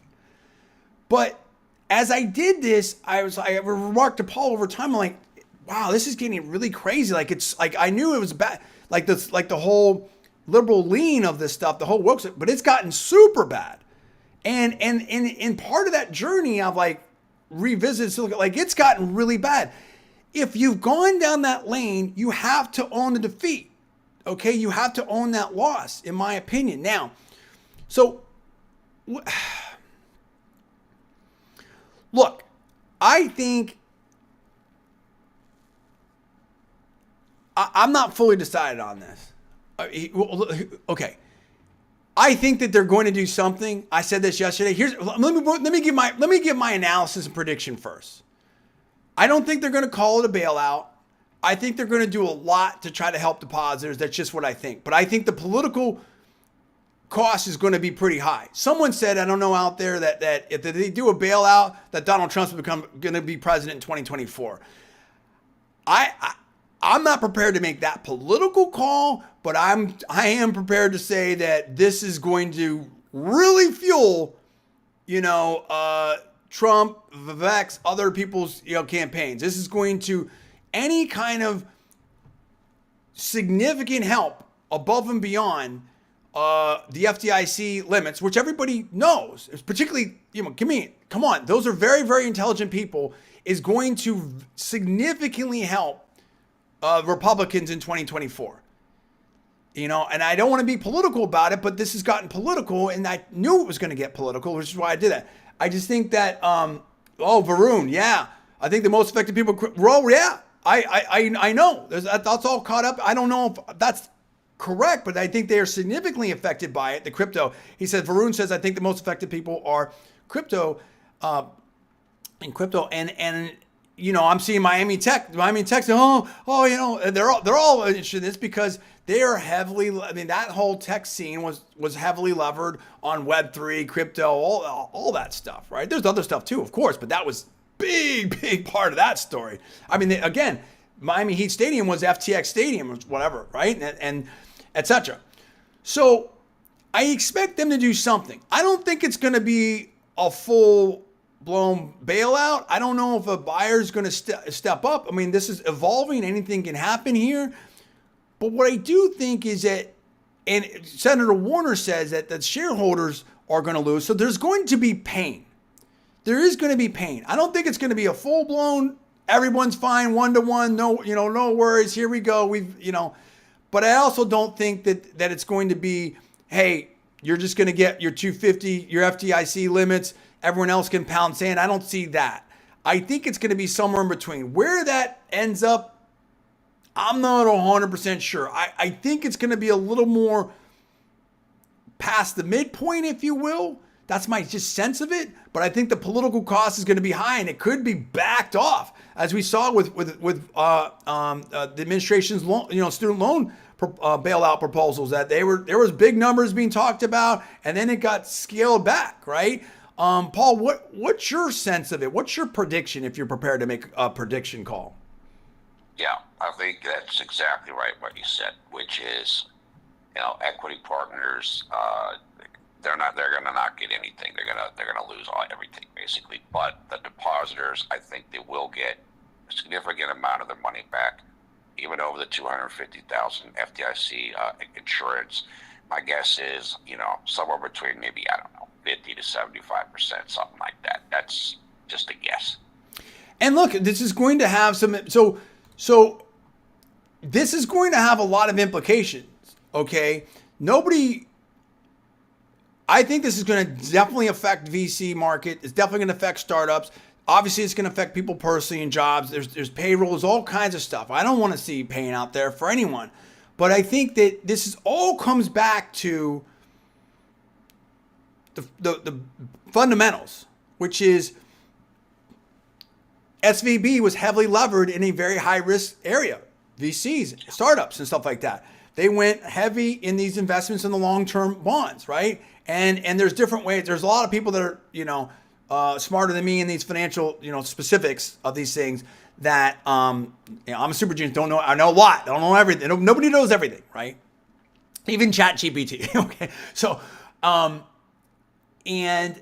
But as I did this, I remarked to Paul over time, I'm like, wow, this is getting really crazy. Like it's like I knew it was bad, like this, like the whole liberal lean of this stuff, the whole woke stuff, but it's gotten super bad. And part of that journey, I've like revisited Silicon, like it's gotten really bad. If you've gone down that lane, you have to own the defeat. Okay, you have to own that loss, in my opinion. Now, so look, I think. I'm not fully decided on this. Okay. I think that they're going to do something. I said this yesterday. Let me give my analysis and prediction first. I don't think they're going to call it a bailout. I think they're going to do a lot to try to help depositors. That's just what I think. But I think the political cost is going to be pretty high. Someone said, I don't know out there, that if they do a bailout, that Donald Trump's going to be president in 2024. I'm not prepared to make that political call, but I am prepared to say that this is going to really fuel, Trump, Vivek's, other people's, campaigns. This is going to, any kind of significant help above and beyond the FDIC limits, which everybody knows, particularly, come on, those are very, very intelligent people, is going to significantly help Republicans in 2024. And I don't want to be political about it, but this has gotten political, and I knew it was going to get political, which is why I did that. I just think that, Varun, yeah, I think the most affected people, yeah, I know. That's all caught up. I don't know if that's correct, but I think they are significantly affected by it, the crypto. He said, Varun says, I think the most affected people are crypto, and crypto, and I'm seeing Miami Tech, they're all interested in this because they are heavily, that whole tech scene was heavily levered on Web3, crypto, all that stuff, right? There's other stuff too, of course, but that was big part of that story. Again, Miami Heat Stadium was FTX Stadium or whatever, right? And et cetera. So I expect them to do something. I don't think it's going to be a full-blown bailout. I don't know if a buyer is going to step up. This is evolving. Anything can happen here. But what I do think is that, and Senator Warner says that the shareholders are going to lose. So there's going to be pain. There is going to be pain. I don't think it's going to be a full-blown, everyone's fine, one-to-one, no worries, here we go. But I also don't think that it's going to be, hey, you're just going to get your 250, your FDIC limits, everyone else can pound sand. I don't see that. I think it's going to be somewhere in between. Where that ends up, I'm not 100% sure. I think it's going to be a little more past the midpoint, if you will. That's my just sense of it. But I think the political cost is going to be high, and it could be backed off, as we saw with the administration's loan, student loan bailout proposals. That there was big numbers being talked about, and then it got scaled back, right? Paul, what's your sense of it? What's your prediction if you're prepared to make a prediction call? Yeah, I think that's exactly right what you said, which is, equity partners, they're going to not get anything. They're going to lose everything basically. But the depositors, I think they will get a significant amount of their money back, even over the $250,000 FDIC insurance. My guess is, somewhere between maybe, 50 to 75%, something like that. That's just a guess. And look, this is going to have some, so this is going to have a lot of implications, okay? I think this is going to definitely affect VC market. It's definitely going to affect startups. Obviously, it's going to affect people personally and jobs. There's payrolls, all kinds of stuff. I don't want to see pain out there for anyone. But I think that this is all comes back to the fundamentals, which is SVB was heavily levered in a very high risk area, VCs, startups and stuff like that. They went heavy in these investments in the long-term bonds, right? And there's different ways. There's a lot of people that are, smarter than me in these financial, specifics of these things that, I'm a super genius. Don't know. I know a lot. I don't know everything. Nobody knows everything, right? Even ChatGPT. Okay. So, and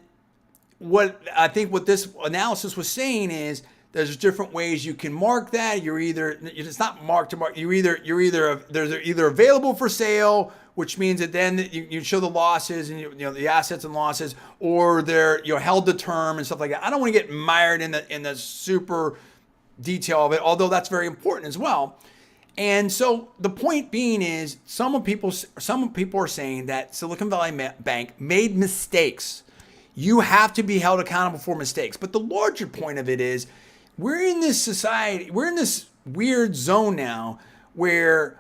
what I think what this analysis was saying is there's different ways you can mark that. It's not mark to mark. They're either available for sale, which means that then you show the losses and the assets and losses, or they're held to term and stuff like that. I don't want to get mired in the super detail of it, although that's very important as well. And so the point being is some people are saying that Silicon Valley Bank made mistakes. You have to be held accountable for mistakes. But the larger point of it is we're in this society, we're in this weird zone now where,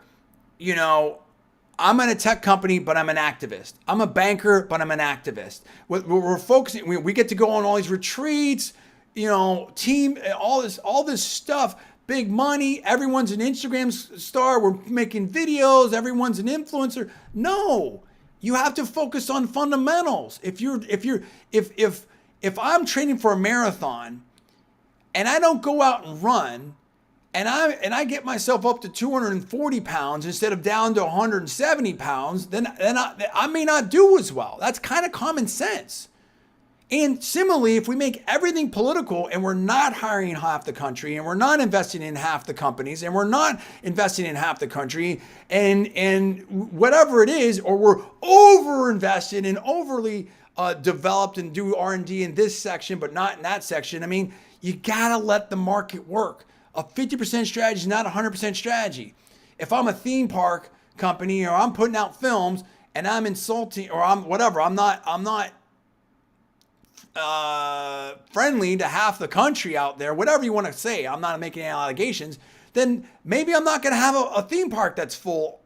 I'm in a tech company, but I'm an activist. I'm a banker, but I'm an activist. We're focusing, we get to go on all these retreats, team, all this stuff, big money. Everyone's an Instagram star. We're making videos. Everyone's an influencer. No, you have to focus on fundamentals. If I'm training for a marathon and I don't go out and run, and I get myself up to 240 pounds instead of down to 170 pounds, then I may not do as well. That's kind of common sense. And similarly, if we make everything political and we're not hiring half the country and we're not investing in half the companies and we're not investing in half the country and whatever it is, or we're over invested and overly developed and do R&D in this section but not in that section, you gotta let the market work. A 50% strategy is not a 100% strategy. If I'm a theme park company or I'm putting out films and I'm insulting or I'm whatever, I'm not friendly to half the country out there, whatever you want to say, I'm not making any allegations, then maybe I'm not going to have a theme park that's full,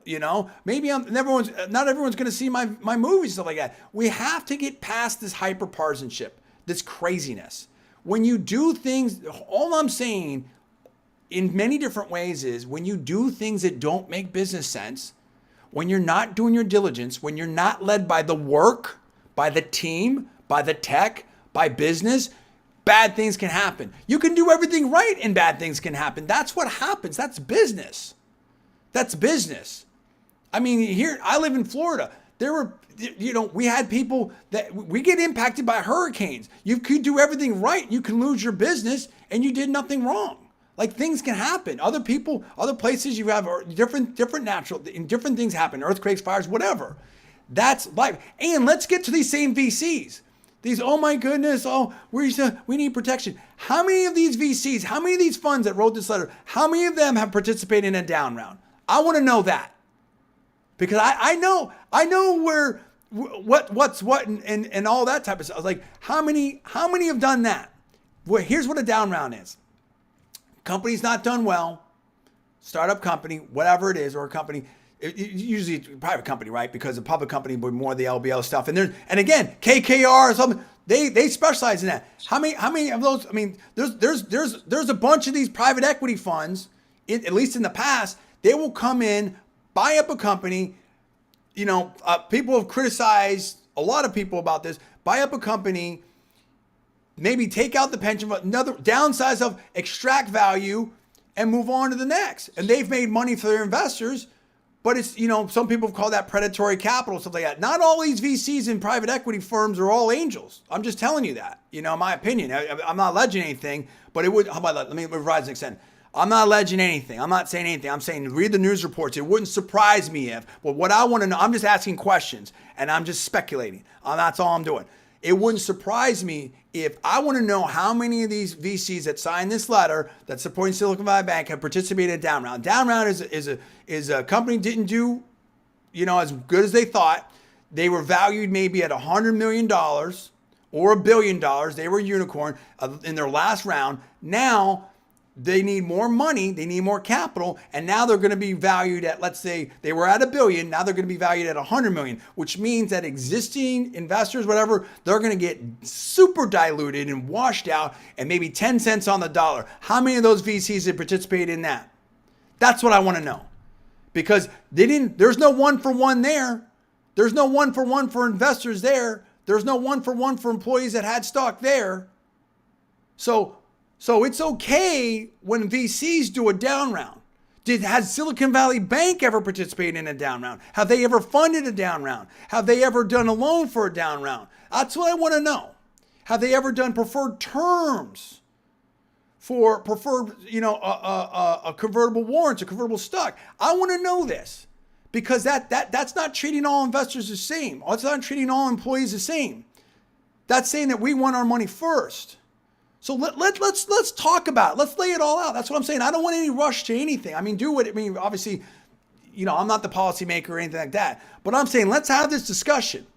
maybe not everyone's going to see my movies, stuff like that. We have to get past this hyper partisanship, this craziness. When you do things, all I'm saying in many different ways is when you do things that don't make business sense, when you're not doing your diligence, when you're not led by the work, by the team, by the tech, by business, bad things can happen. You can do everything right and bad things can happen. That's what happens. That's business. That's business. Here, I live in Florida. There were, we had people that we get impacted by hurricanes. You could do everything right. You can lose your business and you did nothing wrong. Like things can happen. Other people, other places you have different natural, different things happen, earthquakes, fires, whatever. That's life. And let's get to these same VCs. These, oh my goodness, we need protection. How many of these VCs, how many of these funds that wrote this letter, how many of them have participated in a down round? I want to know that. Because I know where, what's what and all that type of stuff. Like how many have done that? Well, here's what a down round is. Company's not done well, startup company, whatever it is, or a company, usually it's a private company, right? Because a public company would more of the LBO stuff. And again, KKR or something, they specialize in that. How many of those? There's a bunch of these private equity funds, at least in the past, they will come in, buy up a company. People have criticized a lot of people about this. Buy up a company, maybe take out the pension, another downsize of extract value and move on to the next. And they've made money for their investors, but it's, some people call that predatory capital, stuff like that. Not all these VCs and private equity firms are all angels. I'm just telling you that, my opinion. I'm not alleging anything, but it would, let me revise and extend. I'm not alleging anything. I'm not saying anything. I'm saying read the news reports. It wouldn't surprise me if, but what I want to know, I'm just asking questions and I'm just speculating. That's all I'm doing. It wouldn't surprise me if I want to know how many of these VCs that signed this letter that supporting Silicon Valley Bank have participated in down round. Down round is a company didn't do, as good as they thought. They were valued maybe at $100 million or $1 billion. They were a unicorn in their last round. Now they need more money, they need more capital, and now they're going to be valued at, let's say they were at $1 billion, now they're going to be valued at $100 million, which means that existing investors, whatever, they're going to get super diluted and washed out and maybe 10 cents on the dollar. How many of those VCs have participated in that? That's what I want to know. Because there's no one for one there. There's no one for one for investors there. There's no one for one for employees that had stock there. So it's okay when VCs do a down round. Has Silicon Valley Bank ever participated in a down round? Have they ever funded a down round? Have they ever done a loan for a down round? That's what I want to know. Have they ever done preferred terms for preferred, a convertible warrants, a convertible stock? I want to know this because that's not treating all investors the same. It's not treating all employees the same. That's saying that we want our money first. So let's talk about it. Let's lay it all out. That's what I'm saying. I don't want any rush to anything. Obviously, I'm not the policymaker or anything like that. But I'm saying let's have this discussion.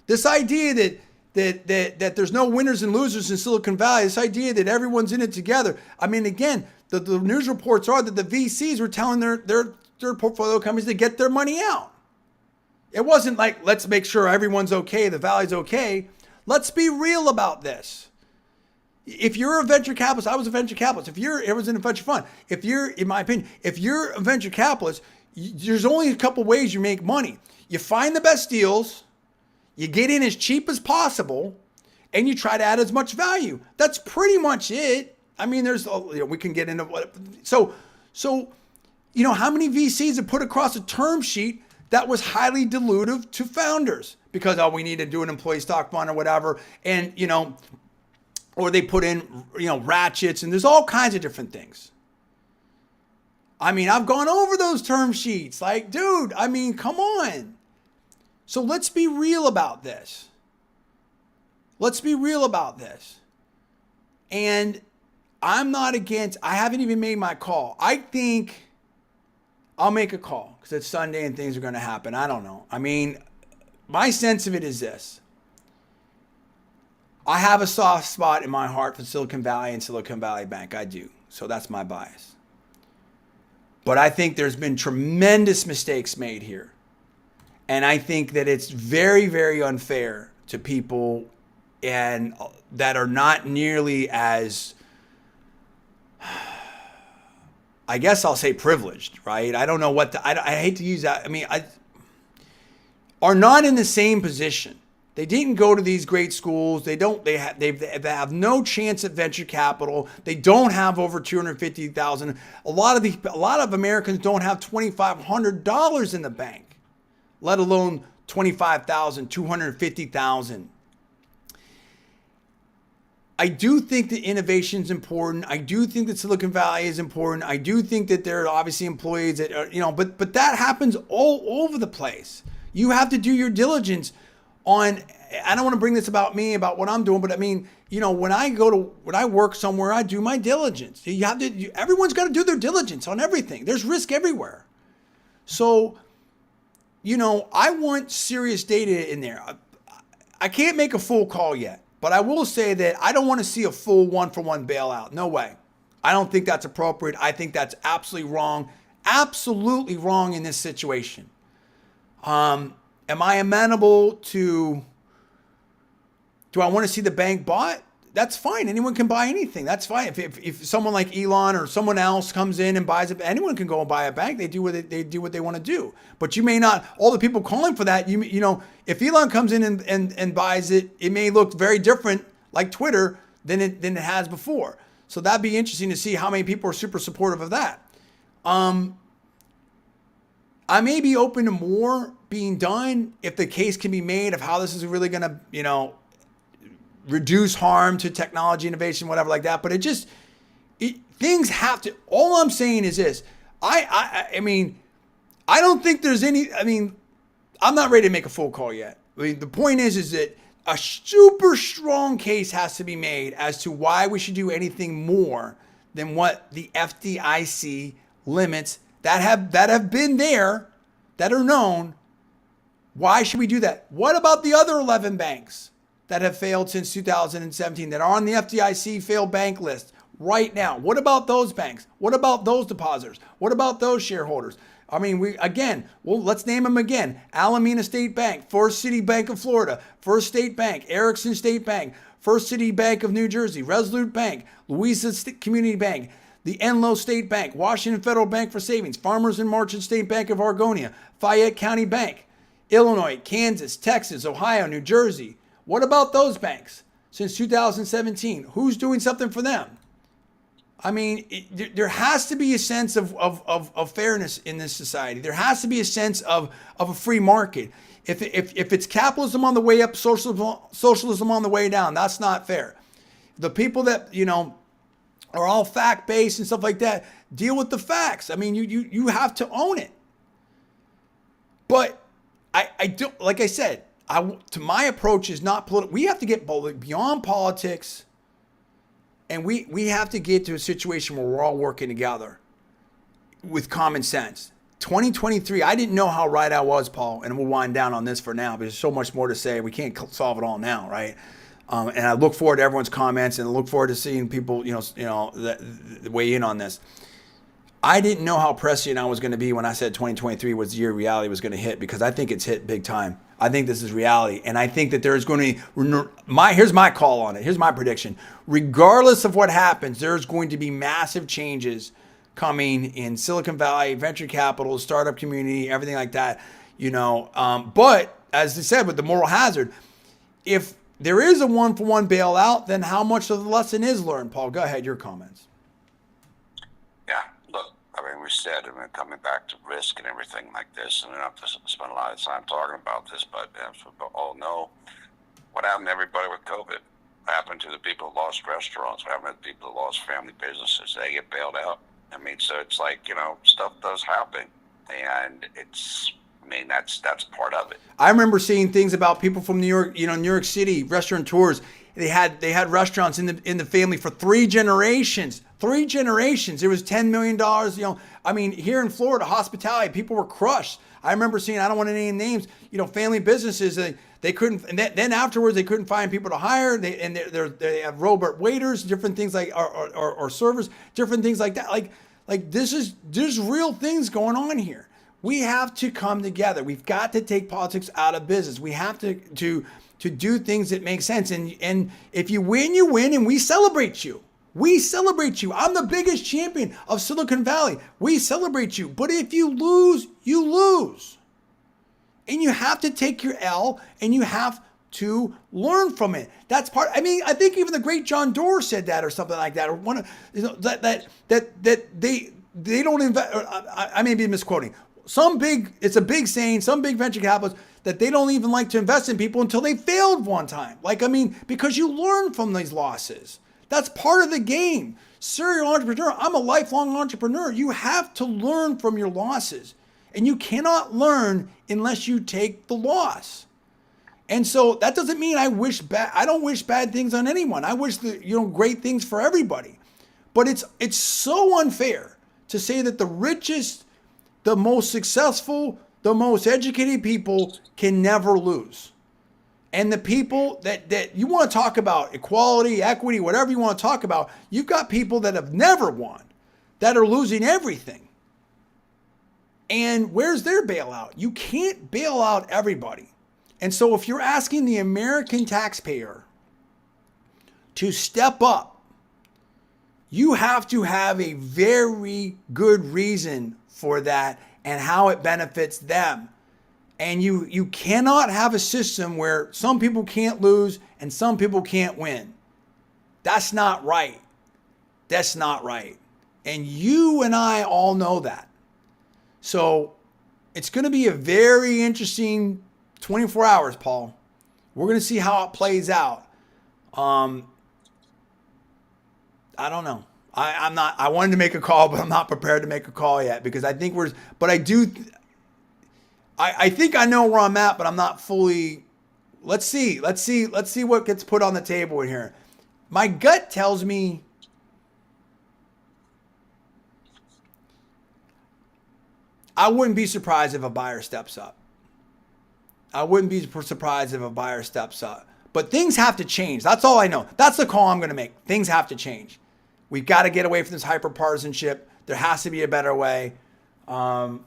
This idea that there's no winners and losers in Silicon Valley, this idea that everyone's in it together. Again, the news reports are that the VCs were telling their portfolio companies to get their money out. It wasn't like, let's make sure everyone's okay, the Valley's okay. Let's be real about this. If you're a venture capitalist, I was a venture capitalist. It was in a venture fund. In my opinion, if you're a venture capitalist, there's only a couple ways you make money. You find the best deals, you get in as cheap as possible, and you try to add as much value. That's pretty much it. We can get into what. So, how many VCs have put across a term sheet that was highly dilutive to founders because we need to do an employee stock fund or whatever, and or they put in, ratchets, and there's all kinds of different things. I've gone over those term sheets. Like, dude, come on. So let's be real about this. And I'm not against, I haven't even made my call. I think I'll make a call because it's Sunday and things are going to happen. I don't know. My sense of it is this. I have a soft spot in my heart for Silicon Valley and Silicon Valley Bank. I do. So that's my bias. But I think there's been tremendous mistakes made here. And I think that it's very, very unfair to people and that are not nearly as, I guess I'll say privileged, right? I don't know I hate to use that. Are not in the same position. They didn't go to these great schools. They have no chance at venture capital. They don't have over $250,000. A lot of Americans don't have $2,500 in the bank, let alone $25,000, $250,000. I do think that innovation is important. I do think that Silicon Valley is important. I do think that there are obviously employees that are, but that happens all over the place. You have to do your diligence on, I don't want to bring this about me, about what I'm doing, but when I work somewhere, I do my diligence. Everyone's got to do their diligence on everything. There's risk everywhere. So, I want serious data in there. I can't make a full call yet, but I will say that I don't want to see a full one-for-one bailout. No way. I don't think that's appropriate. I think that's absolutely wrong in this situation. Am I amenable to, do I want to see the bank bought? That's fine. Anyone can buy anything. That's fine. If someone like Elon or someone else comes in and buys it, anyone can go and buy a bank. They do what they want to do. But you may not, all the people calling for that, if Elon comes in and buys it, it may look very different like Twitter than it has before. So that'd be interesting to see how many people are super supportive of that. I may be open to more being done if the case can be made of how this is really going to, reduce harm to technology, innovation, whatever like that. But things have to, all I'm saying is this. I don't think there's any, I'm not ready to make a full call yet. The point is that A super strong case has to be made as to why we should do anything more than what the FDIC limits that have been there, that are known. Why should we do that? What about the other 11 banks that have failed since 2017 that are on the FDIC failed bank list right now? What about those banks? What about those depositors? What about those shareholders? I mean, let's name them again. Alameda State Bank, First City Bank of Florida, First State Bank, Erickson State Bank, First City Bank of New Jersey, Resolute Bank, Louisa Community Bank, the Enloe State Bank, Washington Federal Bank for Savings, Farmers and Merchant State Bank of Argonia, Fayette County Bank, Illinois, Kansas, Texas, Ohio, New Jersey. What about those banks since 2017? Who's doing something for them? I mean, there has to be a sense of fairness in this society. There has to be a sense of a free market. If it's capitalism on the way up, socialism on the way down, that's not fair. The people that, are all fact-based and stuff like that, deal with the facts. I mean, you have to own it. But I don't, like I said, my approach is not political. We have to get beyond politics. And we have to get to a situation where we're all working together with common sense. 2023, I didn't know how right I was, Paul, and we'll wind down on this for now, but there's so much more to say. We can't solve it all now, right? And I look forward to everyone's comments, and I look forward to seeing people, weigh in on this. I didn't know how prescient I was going to be when I said 2023 was the year reality was going to hit, because I think it's hit big time. I think this is reality. And I think that there's going to be, here's my call on it. Here's my prediction. Regardless of what happens, there's going to be massive changes coming in Silicon Valley, venture capital, startup community, everything like that, But as I said, with the moral hazard, if there is a one-for-one bailout, then how much of the lesson is learned? Paul, go ahead, your comments. Yeah, look, we said, coming back to risk and everything like this, and I don't have to spend a lot of time talking about this, but as we all know, what happened to everybody with COVID? What happened to the people who lost restaurants? What happened to the people who lost family businesses? They get bailed out. So it's like, stuff does happen, and that's part of it. I remember seeing things about people from New York, New York City, restaurateurs. They had restaurants in the family for 3 generations. 3 generations. It was $10 million. Here in Florida, hospitality, people were crushed. I remember seeing, I don't want to name names, family businesses. They couldn't, and then afterwards they couldn't find people to hire. They have robot waiters, different things like, or servers, different things like that. Like there's real things going on here. We have to come together. We've got to take politics out of business. We have to do things that make sense. And if you win, you win, and we celebrate you. We celebrate you. I'm the biggest champion of Silicon Valley. We celebrate you. But if you lose, you lose. And you have to take your L, and you have to learn from it. That's part. I think even the great John Doerr said that, or something like that, or one of that they don't invest. I may be misquoting. It's a big saying, some big venture capitalists, that they don't even like to invest in people until they failed one time. Because you learn from these losses. That's part of the game. Serial entrepreneur, I'm a lifelong entrepreneur. You have to learn from your losses. And you cannot learn unless you take the loss. And so that doesn't mean I don't wish bad things on anyone. I wish great things for everybody. But it's so unfair to say that the richest, the most successful, the most educated people can never lose. And the people that you want to talk about, equality, equity, whatever you want to talk about, you've got people that have never won, that are losing everything. And where's their bailout? You can't bail out everybody. And so if you're asking the American taxpayer to step up, you have to have a very good reason for that and how it benefits them. And you cannot have a system where some people can't lose and some people can't win. That's not right. That's not right. And you and I all know that. So it's going to be a very interesting 24 hours, Paul. We're going to see how it plays out. I don't know. I wanted to make a call, but I'm not prepared to make a call yet, because I think I think I know where I'm at, but I'm not fully let's see what gets put on the table in here. My gut tells me I wouldn't be surprised if a buyer steps up. I wouldn't be surprised if a buyer steps up. But things have to change. That's all I know. That's the call I'm going to make. Things have to change. We've got to get away from this hyper-partisanship. There has to be a better way. I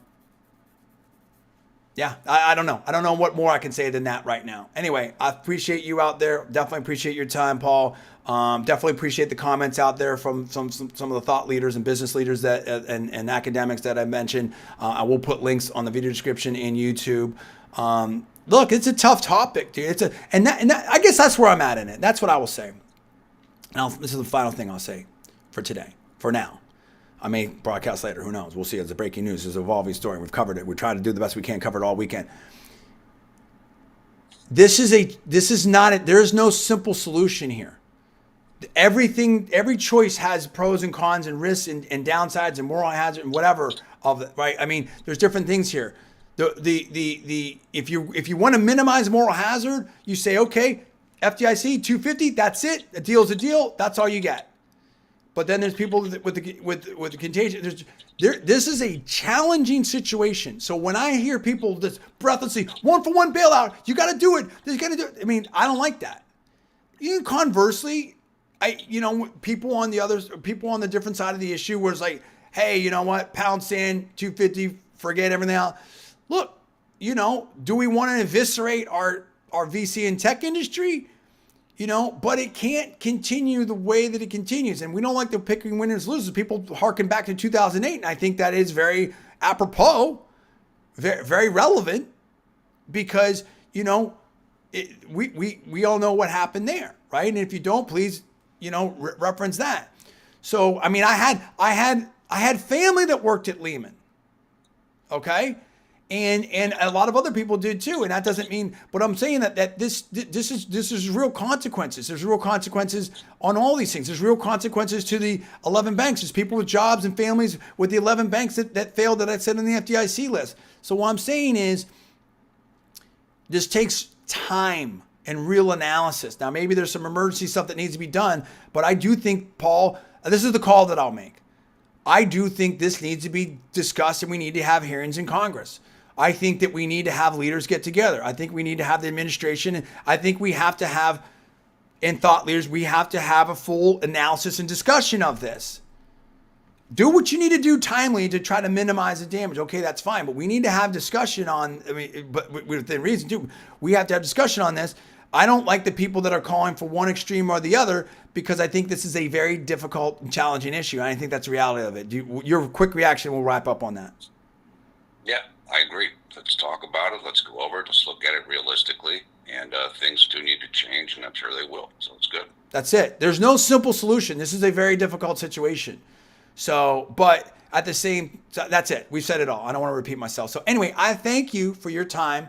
don't know. I don't know what more I can say than that right now. Anyway, I appreciate you out there. Definitely appreciate your time, Paul. Definitely appreciate the comments out there from some of the thought leaders and business leaders that and academics that I mentioned. I will put links on the video description in YouTube. Look, it's a tough topic, dude. I guess that's where I'm at in it. That's what I will say. Now, this is the final thing I'll say for today, for now. I may broadcast later. Who knows? We'll see. It's a breaking news. It's an evolving story. We've covered it. We're trying to do the best we can, cover it all weekend. There is no simple solution here. Every choice has pros and cons and risks and downsides and moral hazard and whatever of it, right? I mean, there's different things here. If you want to minimize moral hazard, you say, okay, FDIC 250, that's it. A deal's a deal. That's all you get. But then there's people with the contagion. This is a challenging situation. So when I hear people just breathlessly, 1-for-1 bailout, you got to do it. You got to do it. I mean, I don't like that. Conversely, people on the different side of the issue where it's like, hey, you know what? Pound sand, 250, forget everything else. Look, do we want to eviscerate our VC and tech industry? But it can't continue the way that it continues. And we don't like the picking winners losers. People harken back to 2008. And I think that is very apropos, very, very relevant because, we all know what happened there, right? And if you don't, please, reference that. So, I mean, I had family that worked at Lehman. Okay. And a lot of other people did too. And that doesn't mean, but I'm saying that this is real consequences. There's real consequences on all these things. There's real consequences to the 11 banks. There's people with jobs and families with the 11 banks that failed that I said on the FDIC list. So what I'm saying is this takes time and real analysis. Now, maybe there's some emergency stuff that needs to be done, but I do think, Paul, this is the call that I'll make. I do think this needs to be discussed and we need to have hearings in Congress. I think that we need to have leaders get together. I think we need to have the administration. I think we have to have, and thought leaders, we have to have a full analysis and discussion of this. Do what you need to do timely to try to minimize the damage. Okay, that's fine. But we need to have discussion on, but within reason too, we have to have discussion on this. I don't like the people that are calling for one extreme or the other because I think this is a very difficult and challenging issue. And I think that's the reality of it. Your quick reaction, we'll wrap up on that. Yeah, I agree. Let's talk about it. Let's go over it. Let's look at it realistically. And things do need to change, and I'm sure they will. So it's good. That's it. There's no simple solution. This is a very difficult situation. So, but at the same, that's it. We've said it all. I don't want to repeat myself. So anyway, I thank you for your time.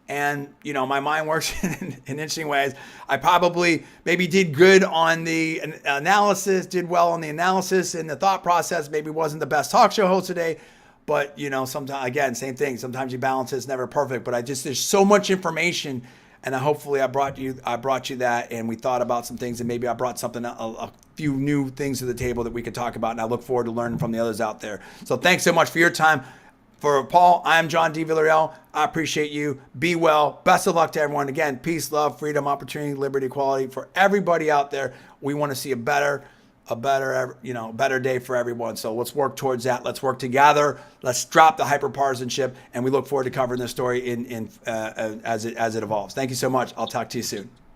And, my mind works in interesting ways. I probably maybe did good on the analysis, did well on the analysis and the thought process. Maybe wasn't the best talk show host today. But, sometimes, again, same thing. Sometimes you balance it. It's never perfect. But there's so much information. And hopefully I brought you that. And we thought about some things. And maybe I brought a few new things to the table that we could talk about. And I look forward to learning from the others out there. So thanks so much for your time. For Paul, I'm John D. Villarreal. I appreciate you. Be well. Best of luck to everyone. Again, peace, love, freedom, opportunity, liberty, equality for everybody out there. We want to see a better day for everyone. So let's work towards that. Let's work together. Let's drop the hyperpartisanship, and we look forward to covering this story as it evolves. Thank you so much. I'll talk to you soon.